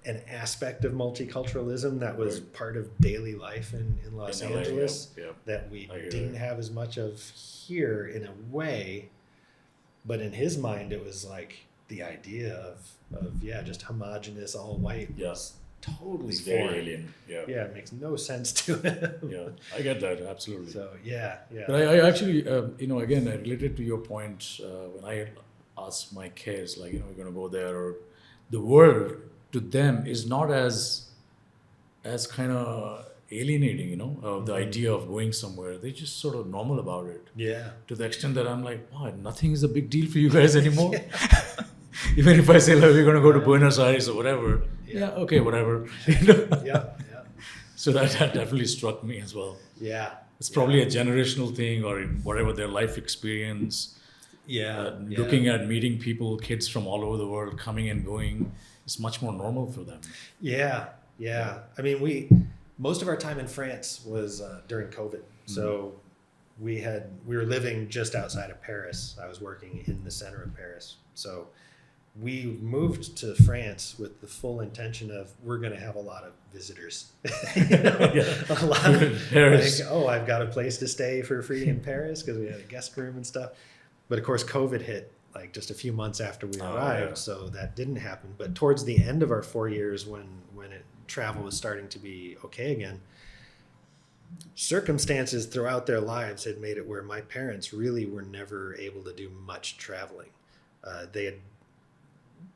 an aspect of multiculturalism that was part of daily life in Los Angeles that we didn't have as much of here in a way. But in his mind, it was like the idea of just homogenous, all white was totally foreign. Very alien. Yeah, it makes no sense to him. I get that, absolutely. So, yeah. But I actually, again, I related to your point when I asked my kids, like, we're going to go there, or the world to them is not as kind of alienating, the idea of going somewhere. They're just sort of normal about it. Yeah. To the extent that I'm like, wow, nothing is a big deal for you guys anymore. Even if I say, like, we're going to go to Buenos Aires or whatever. Yeah, okay, whatever. Yeah. So that definitely struck me as well. Yeah. It's probably a generational thing or whatever their life experience. Looking at meeting people, kids from all over the world coming and going. It's much more normal for them. Yeah. I mean, most of our time in France was during COVID. So we were living just outside of Paris. I was working in the center of Paris. So we moved to France with the full intention of we're going to have a lot of visitors. A lot of Paris. Like, I've got a place to stay for free in Paris because we had a guest room and stuff. But of course, COVID hit like just a few months after we arrived, so that didn't happen. But towards the end of our 4 years, when travel was starting to be okay again, circumstances throughout their lives had made it where my parents really were never able to do much traveling. They had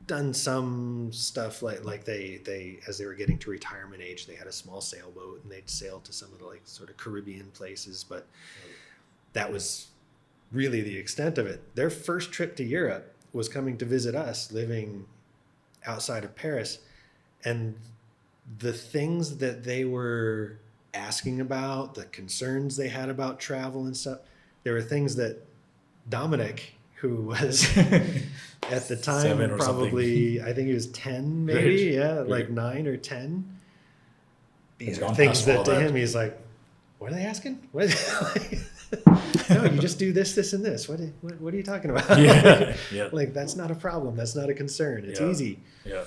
done some stuff like they as they were getting to retirement age, they had a small sailboat and they'd sail to some of the like sort of Caribbean places, but that was really the extent of it. Their first trip to Europe was coming to visit us, living outside of Paris. And the things that they were asking about, the concerns they had about travel and stuff, there were things that Dominic, who was at the time probably, I think he was 10 maybe, like 9 or 10. These are things that to him, he's like, what are they asking? What? No, you just do this, and this. What are you talking about? Like that's not a problem. That's not a concern. It's easy. Yeah.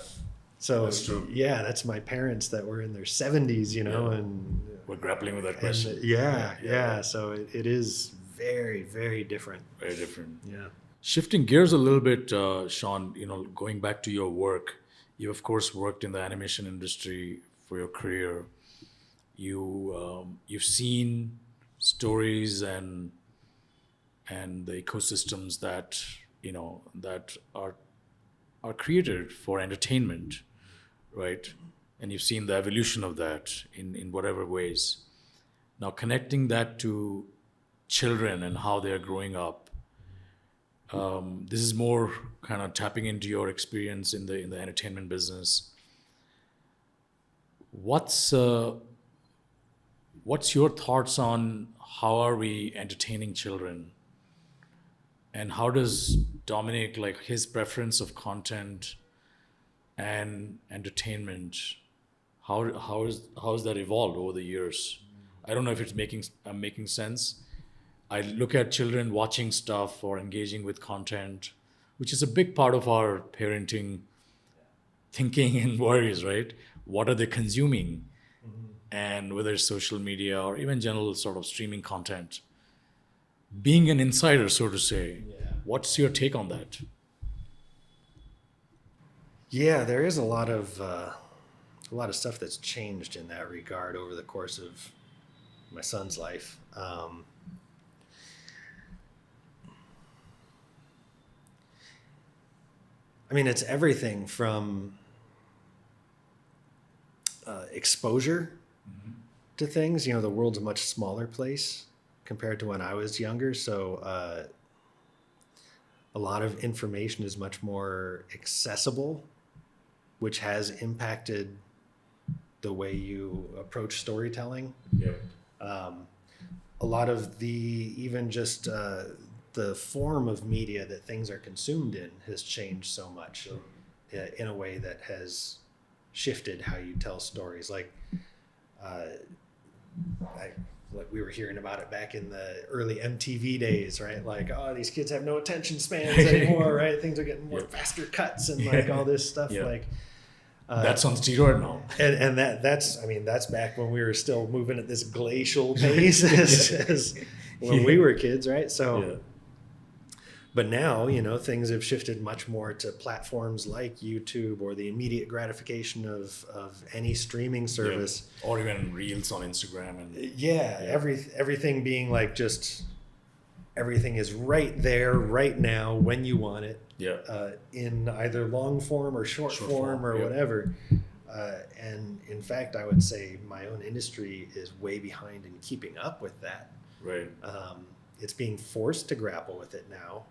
So That's true. yeah, that's my parents that were in their 70s, you know, Yeah. and We're grappling with that and question. yeah. So it is very, very different. Very different. Yeah. Shifting gears a little bit, Sean, going back to your work, you of course worked in the animation industry for your career. You've seen stories and the ecosystems that that are created for entertainment, right? And you've seen the evolution of that in whatever ways. Now connecting that to children and how they're growing up, this is more kind of tapping into your experience in the entertainment business. What's what's your thoughts on how are we entertaining children, and how does Dominic, like his preference of content and entertainment, how has that evolved over the years? I don't know if I'm making sense. I look at children watching stuff or engaging with content, which is a big part of our parenting thinking and worries, right? What are they consuming? And whether it's social media or even general sort of streaming content. Being an insider, so to say, what's your take on that? Yeah, there is a lot of stuff that's changed in that regard over the course of my son's life. I mean, it's everything from exposure to things. You know, the world's a much smaller place compared to when I was younger. So a lot of information is much more accessible, which has impacted the way you approach storytelling. Yeah. A lot of even just the form of media that things are consumed in has changed so much in a way that has shifted how you tell stories. Like we were hearing about it back in the early MTV days, right? Like, oh, these kids have no attention spans anymore, right? Things are getting more faster cuts and like all this stuff. Like that's on steroid now. And that's back when we were still moving at this glacial pace as when we were kids, right? So, but now, things have shifted much more to platforms like YouTube or the immediate gratification of any streaming service. Or even reels on Instagram. Everything being like just everything is right there, right now, when you want it. In either long form or short form or whatever. And in fact, I would say my own industry is way behind in keeping up with that. Right. It's being forced to grapple with it now.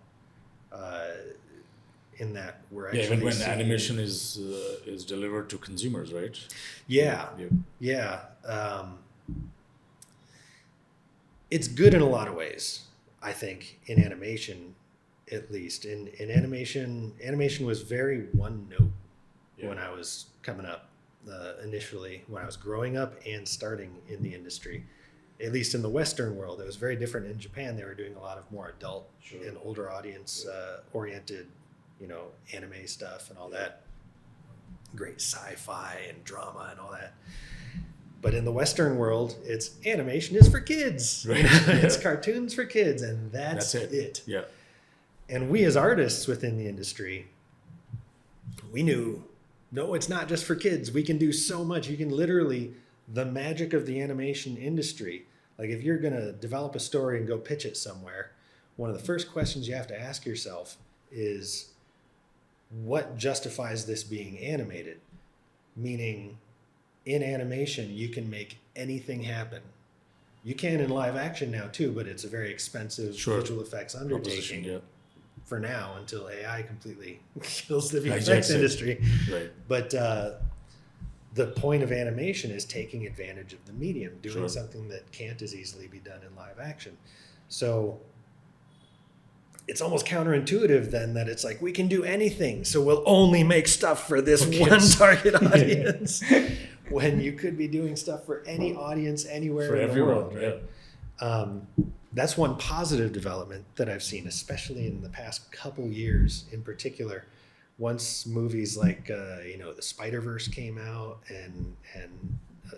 In that we're actually even when animation is delivered to consumers, right? It's good in a lot of ways, I think, in animation, at least. In animation was very one note when I was coming up, initially, when I was growing up and starting in the industry. At least in the Western world, it was very different. In Japan, they were doing a lot of more adult and older audience oriented, anime stuff and all that. Great sci-fi and drama and all that. But in the Western world, it's animation is for kids. Right. It's cartoons for kids, and that's it. Yeah. And we as artists within the industry, we knew, no, it's not just for kids. We can do so much. You can literally, the magic of the animation industry, like if you're going to develop a story and go pitch it somewhere, one of the first questions you have to ask yourself is, what justifies this being animated? Meaning, in animation, you can make anything happen. You can in live action now too, but it's a very expensive visual effects undertaking for now until AI completely kills the VFX industry. Right. But the point of animation is taking advantage of the medium, doing something that can't as easily be done in live action. So it's almost counterintuitive then that it's like, we can do anything, so we'll only make stuff for this one target audience. When you could be doing stuff for any audience anywhere in the world. Right? That's one positive development that I've seen, especially in the past couple years in particular, once movies like the Spider-Verse came out and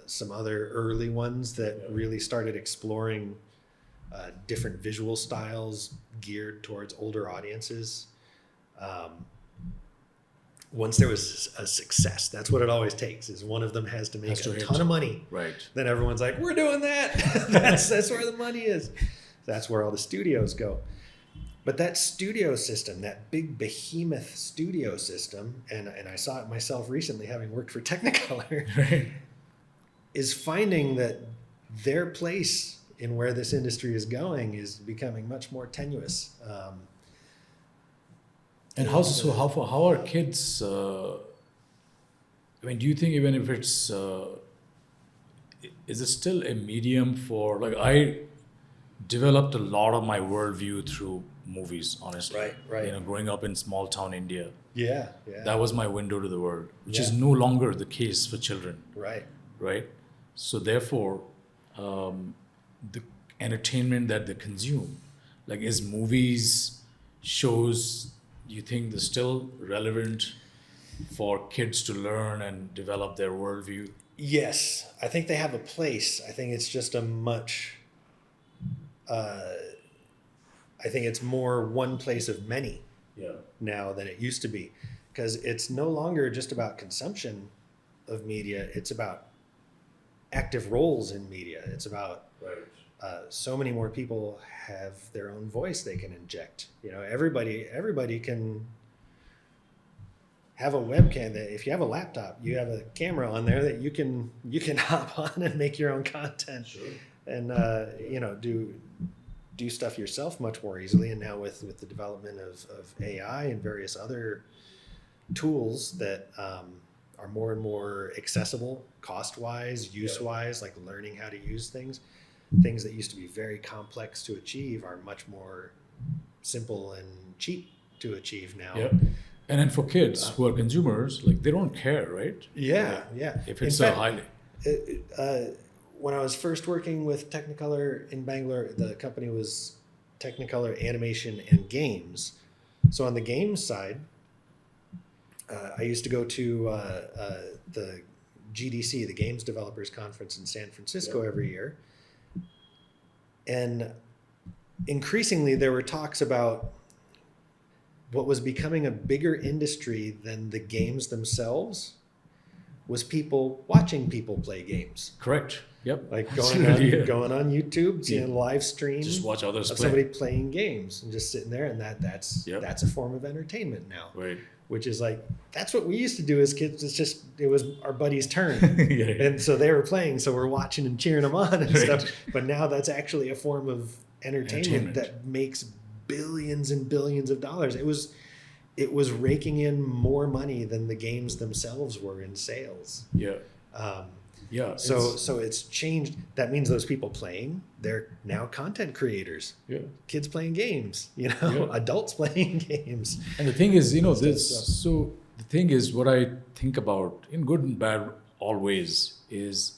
some other early ones that really started exploring different visual styles geared towards older audiences. Once there was a success, that's what it always takes, is one of them has to make a ton of money. Right. Then everyone's like, we're doing that. that's where the money is. That's where all the studios go. But that studio system, that big behemoth studio system, and I saw it myself recently having worked for Technicolor, Right. is finding that their place in where this industry is going is becoming much more tenuous. And how are kids? Do you think even if it's, is it still a medium for, like, I developed a lot of my worldview through movies, honestly. Right. Growing up in small town India, Yeah. that was my window to the world, which is no longer the case for children. Right. So therefore, the entertainment that they consume, like, is movies, shows, do you think they're still relevant for kids to learn and develop their worldview? Yes, I think they have a place. I think it's just a much, I think it's more one place of many now than it used to be, because it's no longer just about consumption of media. It's about active roles in media. It's about so many more people have their own voice they can inject. Everybody can have a webcam. That if you have a laptop, you have a camera on there that you can hop on and make your own content. Sure. And do stuff yourself much more easily. And now with the development of AI and various other tools that are more and more accessible, cost-wise, use-wise, like learning how to use things that used to be very complex to achieve are much more simple and cheap to achieve now. Yeah. And then for kids who are consumers, like, they don't care, right? Yeah. If it's a highly... When I was first working with Technicolor in Bangalore, the company was Technicolor Animation and Games. So on the games side, I used to go to the GDC, the Games Developers Conference in San Francisco every year. And increasingly there were talks about what was becoming a bigger industry than the games themselves was people watching people play games. Correct. Yep. Like going on YouTube, seeing live streams, just watch others of play. Somebody playing games and just sitting there, and that's a form of entertainment now. Right. Which is like, that's what we used to do as kids. It was our buddy's turn. Yeah. And so they were playing, so we're watching and cheering them on and stuff. But now that's actually a form of entertainment that makes billions and billions of dollars. It was raking in more money than the games themselves were in sales. Yeah. So it's changed. That means those people playing, they're now content creators. Yeah. Kids playing games, adults playing games. And the thing is, so the thing is, what I think about in good and bad always is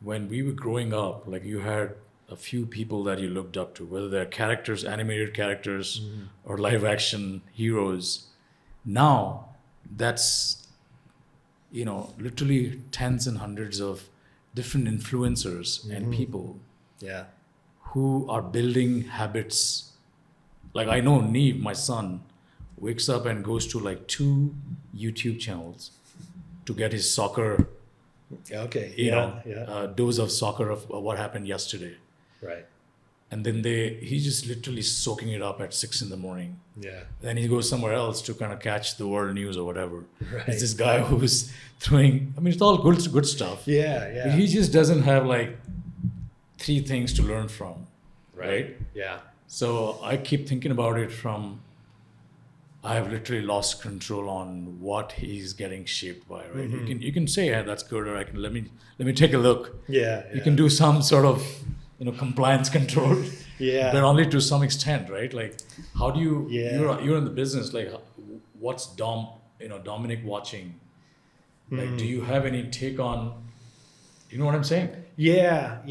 when we were growing up, like, you had a few people that you looked up to, whether they're characters, animated characters, or live action heroes. Now that's, literally tens and hundreds of different influencers and people who are building habits. Like, I know Neve, my son, wakes up and goes to like 2 YouTube channels to get his soccer, dose of soccer of what happened yesterday. Right. And then he's just literally soaking it up at 6 a.m. Yeah. Then he goes somewhere else to kind of catch the world news or whatever. Right. It's this guy who's throwing, it's all good stuff. Yeah. But he just doesn't have like 3 things to learn from. Right? Yeah. So I keep thinking about it from, I have literally lost control on what he's getting shaped by, right? You can say, yeah, that's good, or I can let me take a look. Yeah. You can do some sort of compliance control. Yeah. But only to some extent, right? Like, how do you, Yeah. you're in the business, like, what's Dominic watching? Like, do you have any take on, you know what I'm saying? Yeah.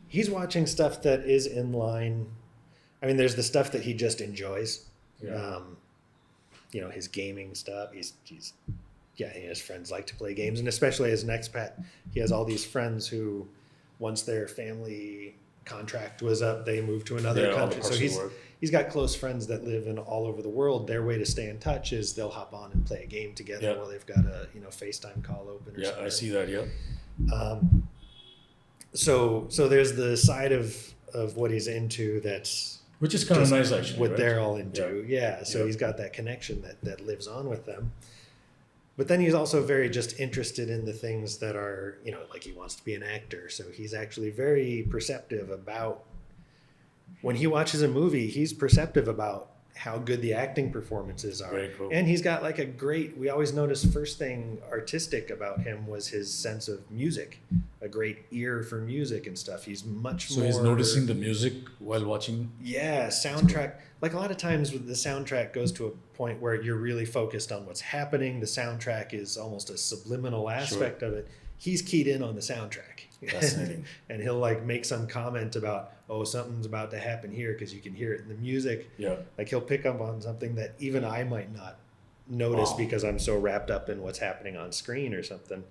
He's watching stuff that is in line. There's the stuff that he just enjoys. Yeah. his gaming stuff. His friends like to play games, and especially as an expat, he has all these friends who, once their family contract was up, they moved to another country. So he's got close friends that live in all over the world. Their way to stay in touch is they'll hop on and play a game together while they've got a FaceTime call open. Or something. I see that. Yeah. So there's the side of what he's into which is kind of nice, actually. What right? they're all into. So he's got that connection that lives on with them. But then he's also very just interested in the things that are, like he wants to be an actor. So he's actually very perceptive about when he watches a movie, he's perceptive about how good the acting performances are. Very cool. And he's got like we always noticed first thing artistic about him was his sense of music, a great ear for music and stuff. He's much more. So he's noticing the music while watching? Yeah, soundtrack. Like a lot of times the soundtrack goes to a point where you're really focused on what's happening. The soundtrack is almost a subliminal aspect of it. He's keyed in on the soundtrack. Fascinating. And he'll like make some comment about, something's about to happen here because you can hear it in the music. Yeah. Like he'll pick up on something that even I might not notice because I'm so wrapped up in what's happening on screen or something.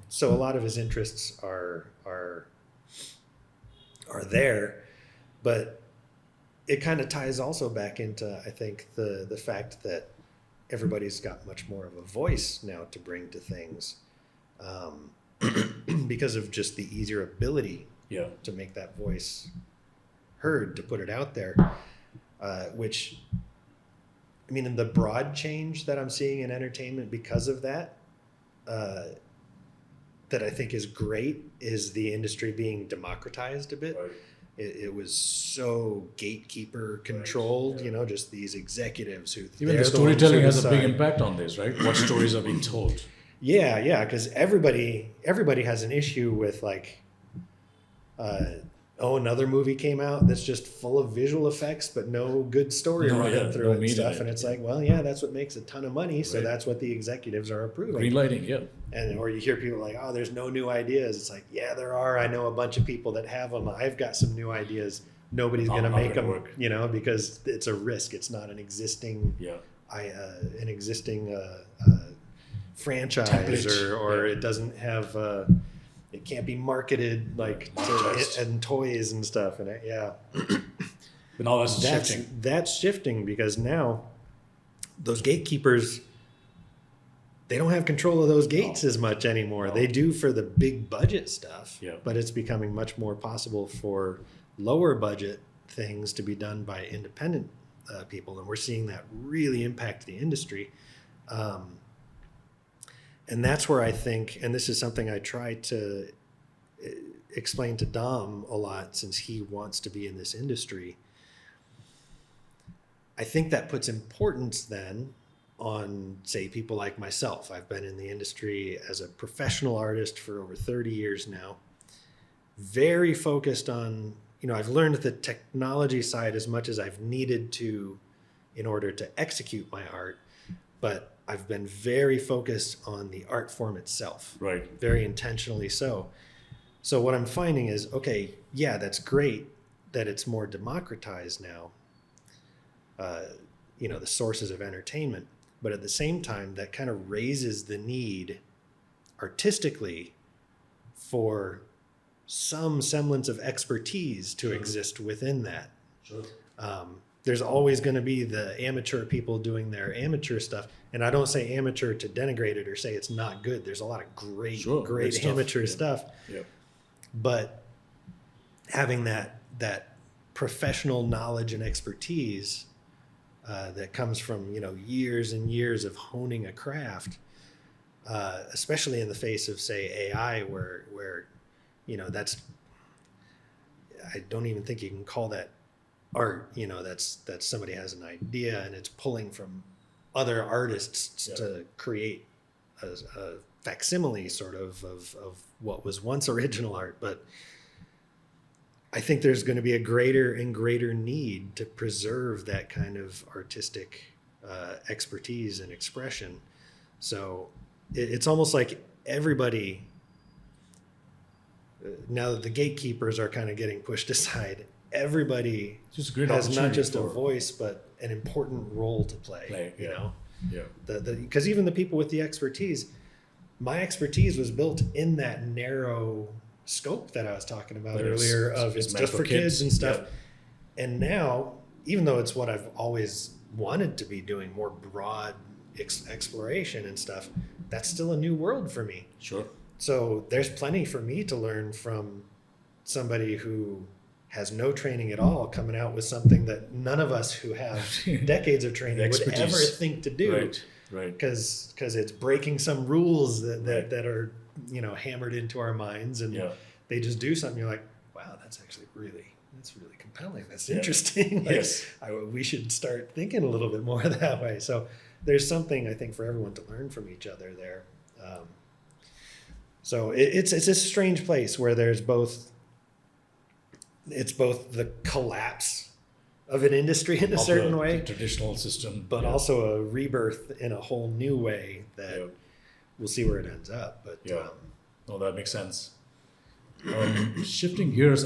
So a lot of his interests are there, but it kind of ties also back into, I think, the fact that everybody's got much more of a voice now to bring to things, because of just the easier ability to make that voice heard, to put it out there, which, I mean, in the broad change that I'm seeing in entertainment because of that, that I think is great, is the industry being democratized a bit. Right. It was so gatekeeper controlled, just these executives who even the storytelling has a big impact on this, right? What stories are being told? Yeah, because everybody has an issue with like, another movie came out that's just full of visual effects but no good story running through it and stuff, and it's like, well, that's what makes a ton of money, so that's what the executives are approving. Greenlighting, or you hear people like, there's no new ideas. It's like, there are. I know a bunch of people that have them. I've got some new ideas. Nobody's going to make them work. Because it's a risk. It's not an existing franchise template. or it doesn't have it can't be marketed like and toys and stuff, and but now that's shifting. That's shifting because now those gatekeepers, they don't have control of those gates as much anymore. They do for the big budget stuff, but it's becoming much more possible for lower budget things to be done by independent people, and we're seeing that really impact the industry. And that's where I think, and this is something I try to explain to Dom a lot since he wants to be in this industry, I think that puts importance then on, say, people like myself. I've been in the industry as a professional artist for over 30 years now, very focused on, I've learned the technology side as much as I've needed to in order to execute my art, but I've been very focused on the art form itself. Right. Very intentionally so. So what I'm finding is, that's great that it's more democratized now, the sources of entertainment, but at the same time, that kind of raises the need artistically for some semblance of expertise to exist within that. Sure. There's always going to be the amateur people doing their amateur stuff. And I don't say amateur to denigrate it or say it's not good. There's a lot of great amateur stuff. Yeah. But having that professional knowledge and expertise that comes from, years and years of honing a craft, especially in the face of, say, AI, where that's, I don't even think you can call that art. That's somebody has an idea and it's pulling from other artists to create a facsimile sort of what was once original art. But I think there's going to be a greater and greater need to preserve that kind of artistic expertise and expression. So it's almost like everybody, now that the gatekeepers are kind of getting pushed aside, everybody Just a great has not opportunity just a for- voice, but an important role to play. You know, Yeah. because even the people with the expertise, my expertise was built in that narrow scope that I was talking about But earlier of it's meant just for kids and stuff. Yeah. And now, even though it's what I've always wanted to be doing, more broad exploration and stuff, that's still a new world for me. Sure. So there's plenty for me to learn from somebody who has no training at all coming out with something that none of us who have decades of training would Expertise. ever think to do. Right. Because it's breaking some rules Right. that are, you know, hammered into our minds, and Yeah. they just do something. You're like, wow, that's really compelling. That's Yeah. interesting. Like, Yes. we should start thinking a little bit more that way. So there's something I think for everyone to learn from each other there. So it's a strange place where there's both. It's both the collapse of an industry in a Of certain the way, traditional system. but Yeah. also a rebirth in a whole new way that Yeah. we'll see where it ends up. But Yeah. No, that makes sense. Shifting gears,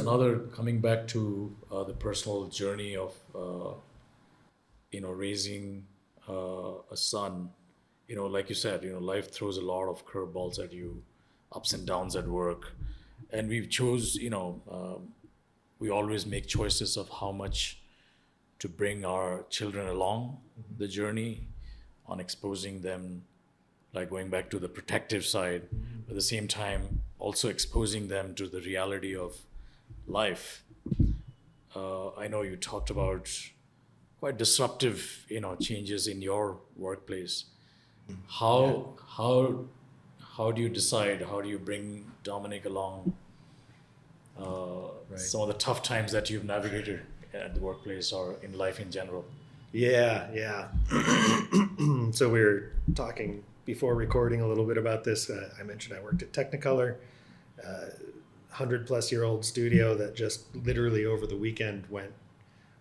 coming back to the personal journey of, raising a son. Like you said, life throws a lot of curveballs at you, ups and downs at work. And we always make choices of how much to bring our children along the journey on exposing them, like going back to the protective side, at the same time also exposing them to the reality of life. I know you talked about quite disruptive, changes in your workplace. How do you decide? How do you bring Dominic along? Some of the tough times that you've navigated at the workplace or in life in general. Yeah. So we were talking before recording a little bit about this. I mentioned I worked at Technicolor, 100-plus-year-old studio that just literally over the weekend went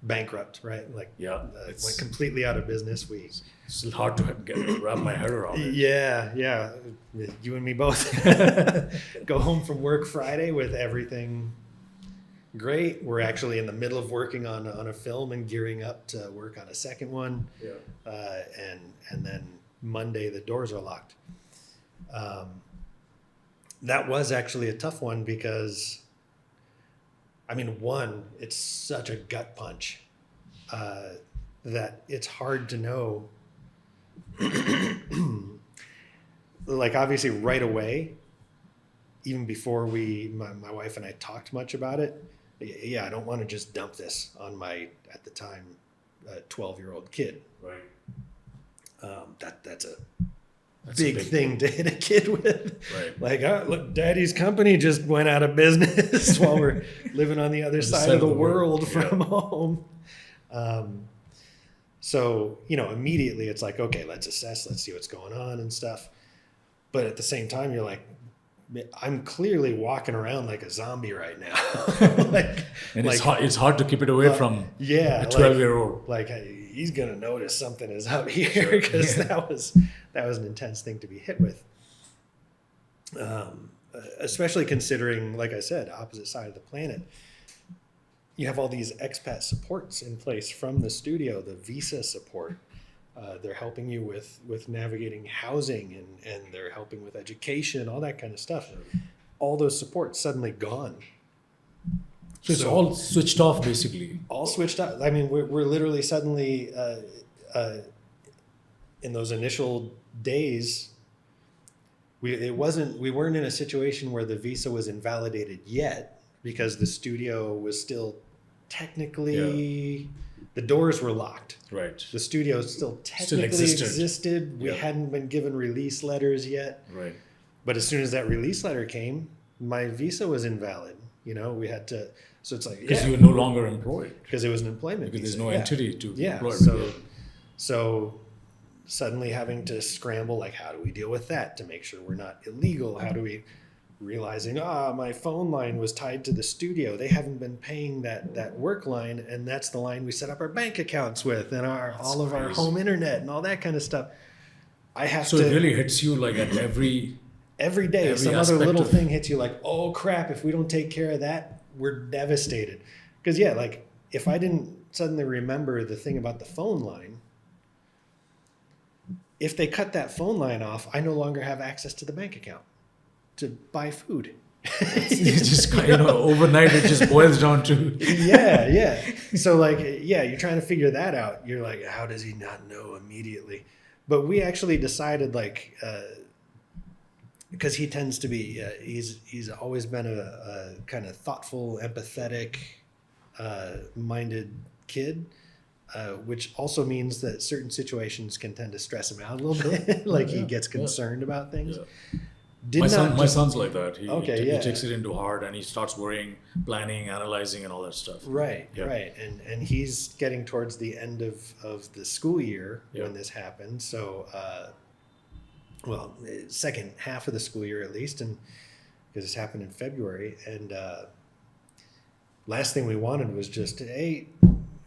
bankrupt, right? Like, went completely out of business. It's hard to wrap my head around it. Yeah. You and me both. Go home from work Friday with everything great. We're actually in the middle of working on a film and gearing up to work on a second one. Yeah. And then Monday the doors are locked. That was actually a tough one because, it's such a gut punch that it's hard to know. Like, obviously right away, even before my wife and I talked much about it, I don't want to just dump this on my, at the time, 12-year-old kid. Right. That's a That's big thing to hit a kid with. Right. Like, look, Daddy's company just went out of business while we're living on the other side of the world from home. So, immediately it's like, okay, let's assess, let's see what's going on and stuff. But at the same time, you're like, I'm clearly walking around like a zombie right now. It's hard to keep it away from a 12-year-old. Like, he's going to notice something is up here because that was an intense thing to be hit with. Especially considering, like I said, opposite side of the planet. You have all these expat supports in place from the studio, the visa support. They're helping you with navigating housing and they're helping with education, all that kind of stuff. All those supports suddenly gone. So it's all switched off, basically. All switched off. We're literally suddenly in those initial days. We weren't in a situation where the visa was invalidated yet because the studio was still technically. The doors were locked. Right. The studio still technically existed. We hadn't been given release letters yet. Right. But as soon as that release letter came, my visa was invalid. We had to. So it's like because you were no longer employed. Because it was an employment because visa. There's no entity to employ. So suddenly having to scramble, like, how do we deal with that to make sure we're not illegal? How do we realizing, my phone line was tied to the studio. They haven't been paying that work line, and that's the line we set up our bank accounts with and all of our home internet and all that kind of stuff. So it really hits you like at every day. Some other little thing hits you like, oh crap, if we don't take care of that, we're devastated. Because yeah, like if I didn't suddenly remember the thing about the phone line, if they cut that phone line off, I no longer have access to the bank account to buy food. It's just overnight it just boils down to Yeah. So like, yeah, you're trying to figure that out. You're like, how does he not know immediately? But we actually decided like, because he tends to be, he's always been a kind of thoughtful, empathetic, minded kid. Which also means that certain situations can tend to stress him out a little bit. Like he gets concerned about things. Yeah. My son's like that. He takes it into heart and he starts worrying, planning, analyzing, and all that stuff. Right. And he's getting towards the end of the school year when this happened. So, second half of the school year at least, and because this happened in February. And last thing we wanted was just, hey,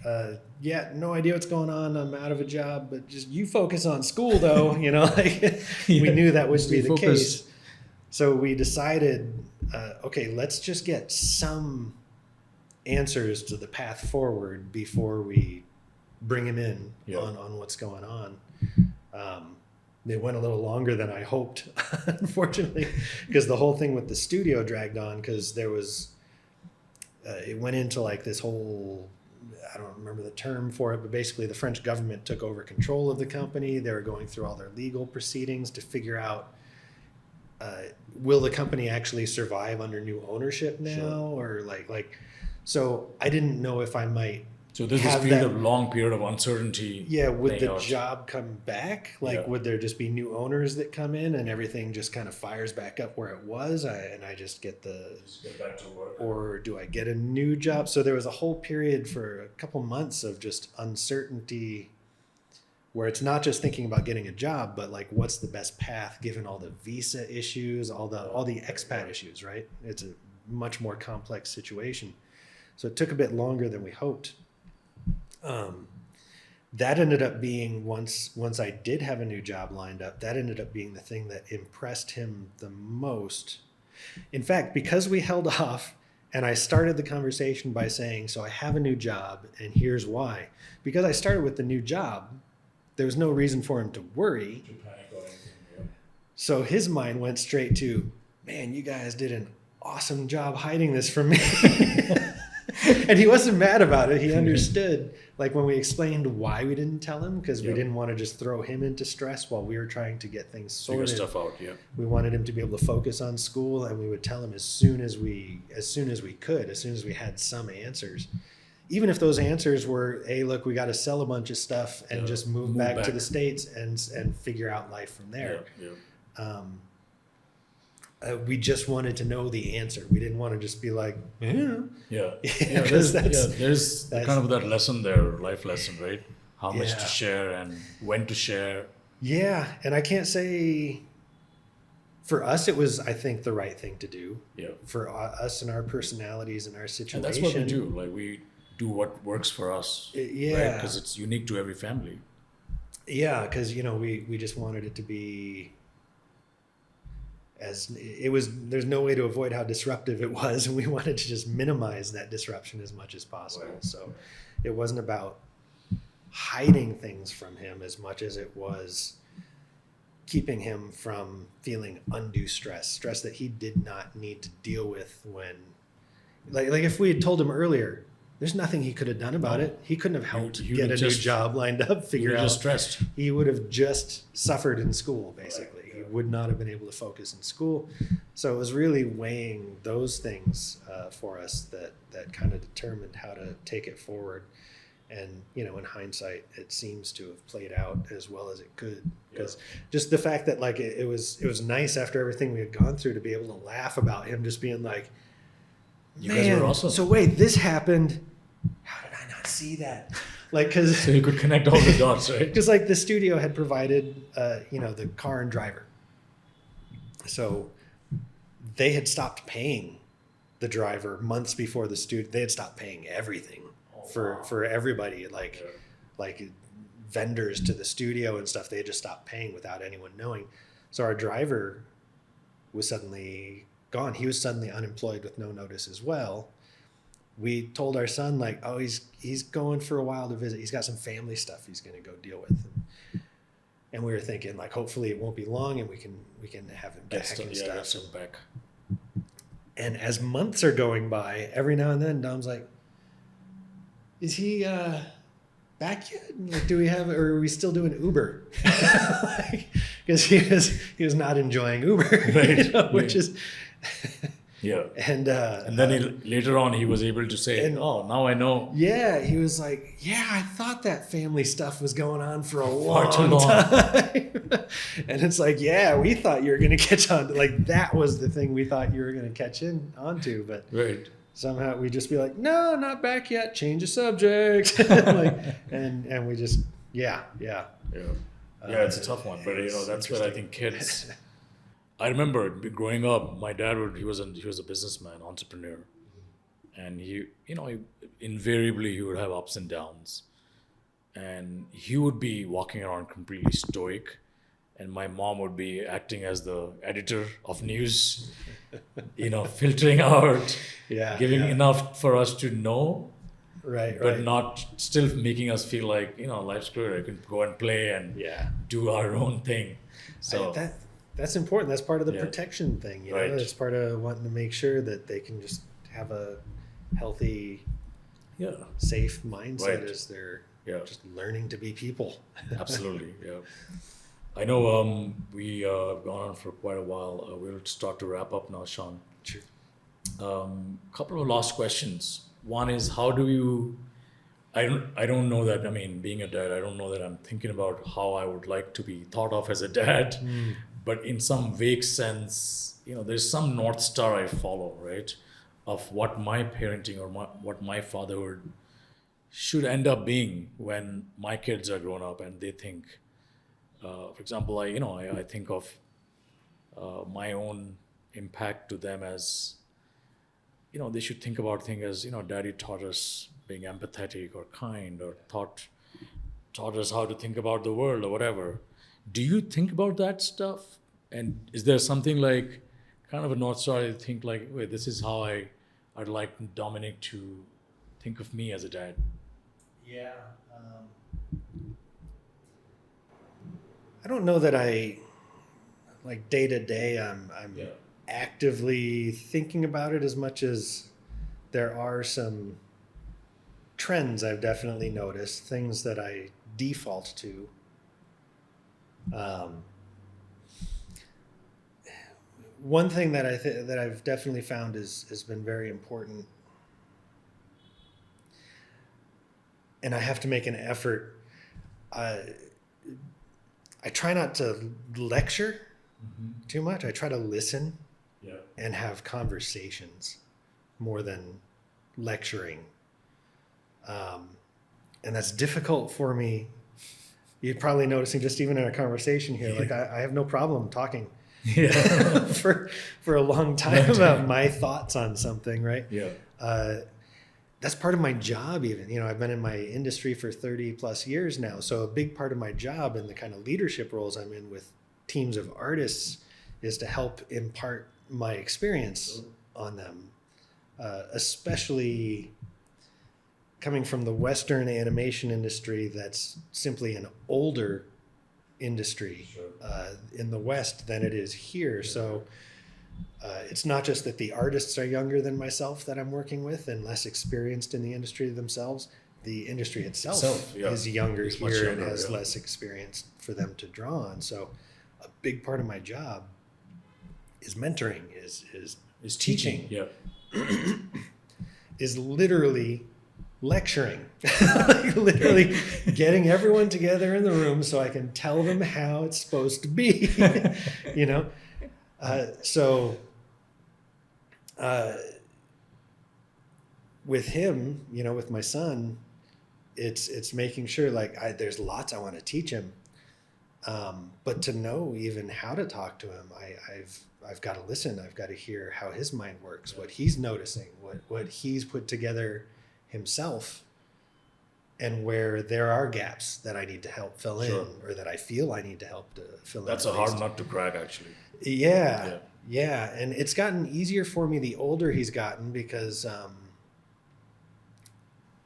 no idea what's going on. I'm out of a job, but just you focus on school though, we knew that would be the case. So we decided, okay, let's just get some answers to the path forward before we bring him in on what's going on. It went a little longer than I hoped, unfortunately, because the whole thing with the studio dragged on because there was, it went into like this whole, I don't remember the term for it, but basically the French government took over control of the company. They were going through all their legal proceedings to figure out, will the company actually survive under new ownership now? Or so I didn't know if I might. So there's this long period of uncertainty. Yeah, would the job come back? Would there just be new owners that come in and everything just kind of fires back up where it was? And I just get back to work. Or do I get a new job? So there was a whole period for a couple months of just uncertainty where it's not just thinking about getting a job, but like what's the best path given all the visa issues, all the expat issues, right? It's a much more complex situation. So it took a bit longer than we hoped. That ended up being once I did have a new job lined up, that ended up being the thing that impressed him the most. In fact, because we held off and I started the conversation by saying, so I have a new job and here's why. Because I started with the new job, there was no reason for him to worry. So his mind went straight to, man, you guys did an awesome job hiding this from me. And he wasn't mad about it. He understood, like when we explained why we didn't tell him, because we didn't want to just throw him into stress while we were trying to get things sorted. Figure stuff out, We wanted him to be able to focus on school, and we would tell him as soon as we could, as soon as we had some answers. Even if those answers were, hey, look, we got to sell a bunch of stuff and just move back to the States and figure out life from there. We just wanted to know the answer. We didn't want to just be like, there's kind of that lesson there, life lesson, right? How much to share and when to share. Yeah, and I can't say, for us, it was, I think, the right thing to do. Yeah. For us and our personalities and our situation. And that's what we do. Like we do what works for us. Yeah. Because it's unique to every family. Yeah, because, we just wanted it to be as it was. There's no way to avoid how disruptive it was, and we wanted to just minimize that disruption as much as possible. Right. So it wasn't about hiding things from him as much as it was keeping him from feeling undue stress that he did not need to deal with when, like if we had told him earlier, there's nothing he could have done about it. He couldn't have helped get a new job lined up, figure out. Just stressed. He would have just suffered in school, basically. Right. He would not have been able to focus in school. So it was really weighing those things for us that kind of determined how to take it forward. And, in hindsight, it seems to have played out as well as it could. Because just the fact that, like, it was nice after everything we had gone through to be able to laugh about him just being like, you guys were awesome. So wait, this happened. How did I not see that? Like, because so you could connect all the dots, right? Because like the studio had provided, the car and driver. So they had stopped paying the driver months before the studio. They had stopped paying everything for everybody, like vendors to the studio and stuff. They had just stopped paying without anyone knowing. So our driver was suddenly gone. He was suddenly unemployed with no notice as well. we told our son like, oh, he's going for a while to visit. He's got some family stuff he's going to go deal with. And we were thinking like, hopefully it won't be long and we can have him back and stuff. Get him back. And as months are going by, every now and then Dom's like, is he back yet? Like, do we have, or are we still doing Uber? Because he was not enjoying Uber, right. Which is yeah. And then later on he was able to say, oh, now I know. Yeah, he was like, yeah, I thought that family stuff was going on for a Far too long long. time. And it's like, yeah, we thought you were going to catch on. Like, that was the thing we thought you were going to catch onto. But right. somehow we just be like, no, not back yet. Change the subject. and we just, yeah. Yeah, it's a tough one. But, that's where I think kids... I remember growing up, my dad he was a businessman, entrepreneur. And he invariably he would have ups and downs. And he would be walking around completely stoic. And my mom would be acting as the editor of news, filtering out, giving enough for us to know, but not still making us feel like, life's good. I can go and play and do our own thing. So that's important. That's part of the protection thing. Right. It's part of wanting to make sure that they can just have a healthy, safe mindset as they're just learning to be people. Absolutely, yeah. I know we have gone on for quite a while. We'll start to wrap up now, Sean. Sure. Couple of last questions. One is, how do you... I don't know that, being a dad, I don't know that I'm thinking about how I would like to be thought of as a dad. But in some vague sense, there's some North Star I follow, right? Of what my parenting or what my fatherhood should end up being when my kids are grown up and they think, for example, I think of my own impact to them as, they should think about things as, daddy taught us being empathetic or kind, or taught us how to think about the world or whatever. Do you think about that stuff? And is there something like kind of a North Star you think like, wait, this is how I'd like Dominic to think of me as a dad? Yeah. I don't know that I, like day to day, I'm actively thinking about it as much as there are some trends I've definitely noticed, things that I default to. One thing that that I've definitely found has been very important, and I have to make an effort. I try not to lecture too much. I try to listen and have conversations more than lecturing. And that's difficult for me. You're probably noticing just even in our conversation here, like I have no problem talking for a long time about my thoughts on something, right? That's part of my job even. I've been in my industry for 30 plus years now. So a big part of my job and the kind of leadership roles I'm in with teams of artists is to help impart my experience on them, especially coming from the Western animation industry that's simply an older industry in the West than it is here. So it's not just that the artists are younger than myself that I'm working with and less experienced in the industry themselves. The industry itself is younger here and has less experience for them to draw on. So a big part of my job is mentoring, is teaching, is literally lecturing, like literally getting everyone together in the room so I can tell them how it's supposed to be, with him, with my son, it's making sure like there's lots I want to teach him, but to know even how to talk to him, I've got to listen. I've got to hear how his mind works, what he's noticing, what he's put together himself, and where there are gaps that I need to help fill in, or that I feel I need to help to fill in. That's a hard nut to crack, actually. Yeah. And it's gotten easier for me the older he's gotten, because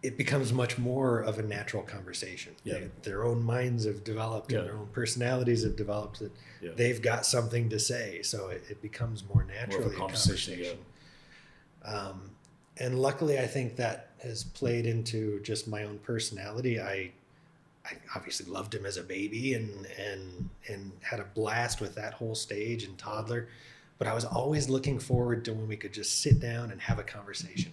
it becomes much more of a natural conversation. Yeah. Their own minds have developed and their own personalities have developed that they've got something to say. So it becomes more naturally More of a conversation. And luckily, I think that has played into just my own personality. I obviously loved him as a baby and had a blast with that whole stage and toddler. But I was always looking forward to when we could just sit down and have a conversation.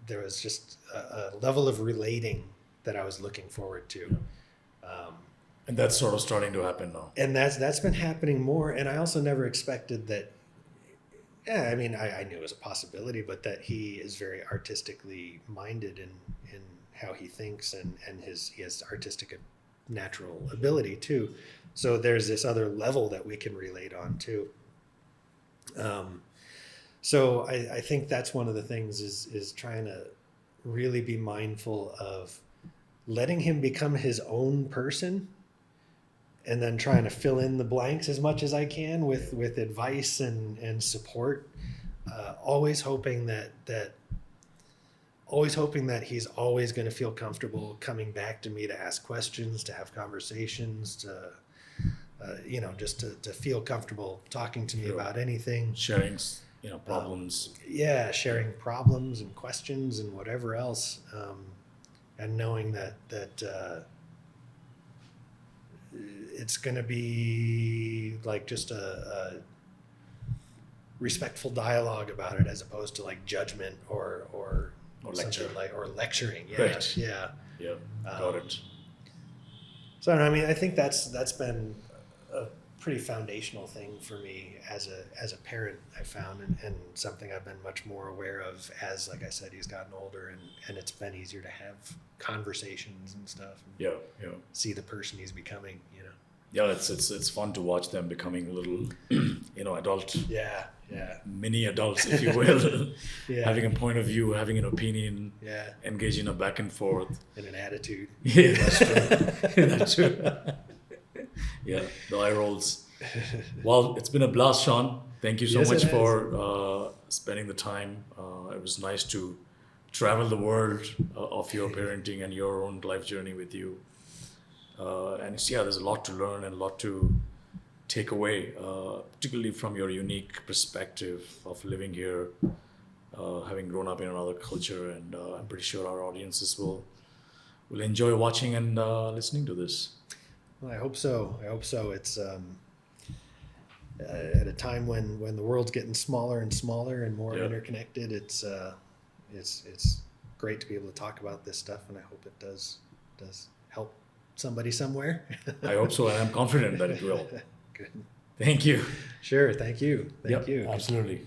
There was just a level of relating that I was looking forward to. And that's sort of starting to happen now. And that's been happening more. And I also never expected that. I mean, I knew it was a possibility, but that he is very artistically minded in how he thinks and he has artistic natural ability too. So there's this other level that we can relate on too. So I think that's one of the things is trying to really be mindful of letting him become his own person and then trying to fill in the blanks as much as I can with advice and support. Always hoping that he's always going to feel comfortable coming back to me to ask questions, to have conversations, to just to feel comfortable talking to me about anything, sharing problems. Sharing problems and questions and whatever else, and knowing that it's going to be like just a respectful dialogue about it, as opposed to like judgment or lecture, or lecturing. Right. Yeah. Got it. So I mean, I think that's been a pretty foundational thing for me as a parent, I found, and something I've been much more aware of as, like I said, he's gotten older and it's been easier to have conversations and stuff. And see the person he's becoming, Yeah, it's fun to watch them becoming little, adult. Yeah. Mini adults, if you will. Having a point of view, having an opinion. Yeah. Engaging in a back and forth. And an attitude. Yeah, that's true. That's true. Yeah, the eye rolls. Well, it's been a blast, Sean. Thank you so much for spending the time. It was nice to travel the world of your parenting and your own life journey with you. And there's a lot to learn and a lot to take away, particularly from your unique perspective of living here, having grown up in another culture. And I'm pretty sure our audiences will enjoy watching and listening to this. Well, I hope so. It's at a time when the world's getting smaller and smaller and more interconnected. It's great to be able to talk about this stuff, and I hope it does help somebody somewhere. I hope so, and I'm confident that it will. Good. Thank you. Sure. Thank you. Thank you. Absolutely.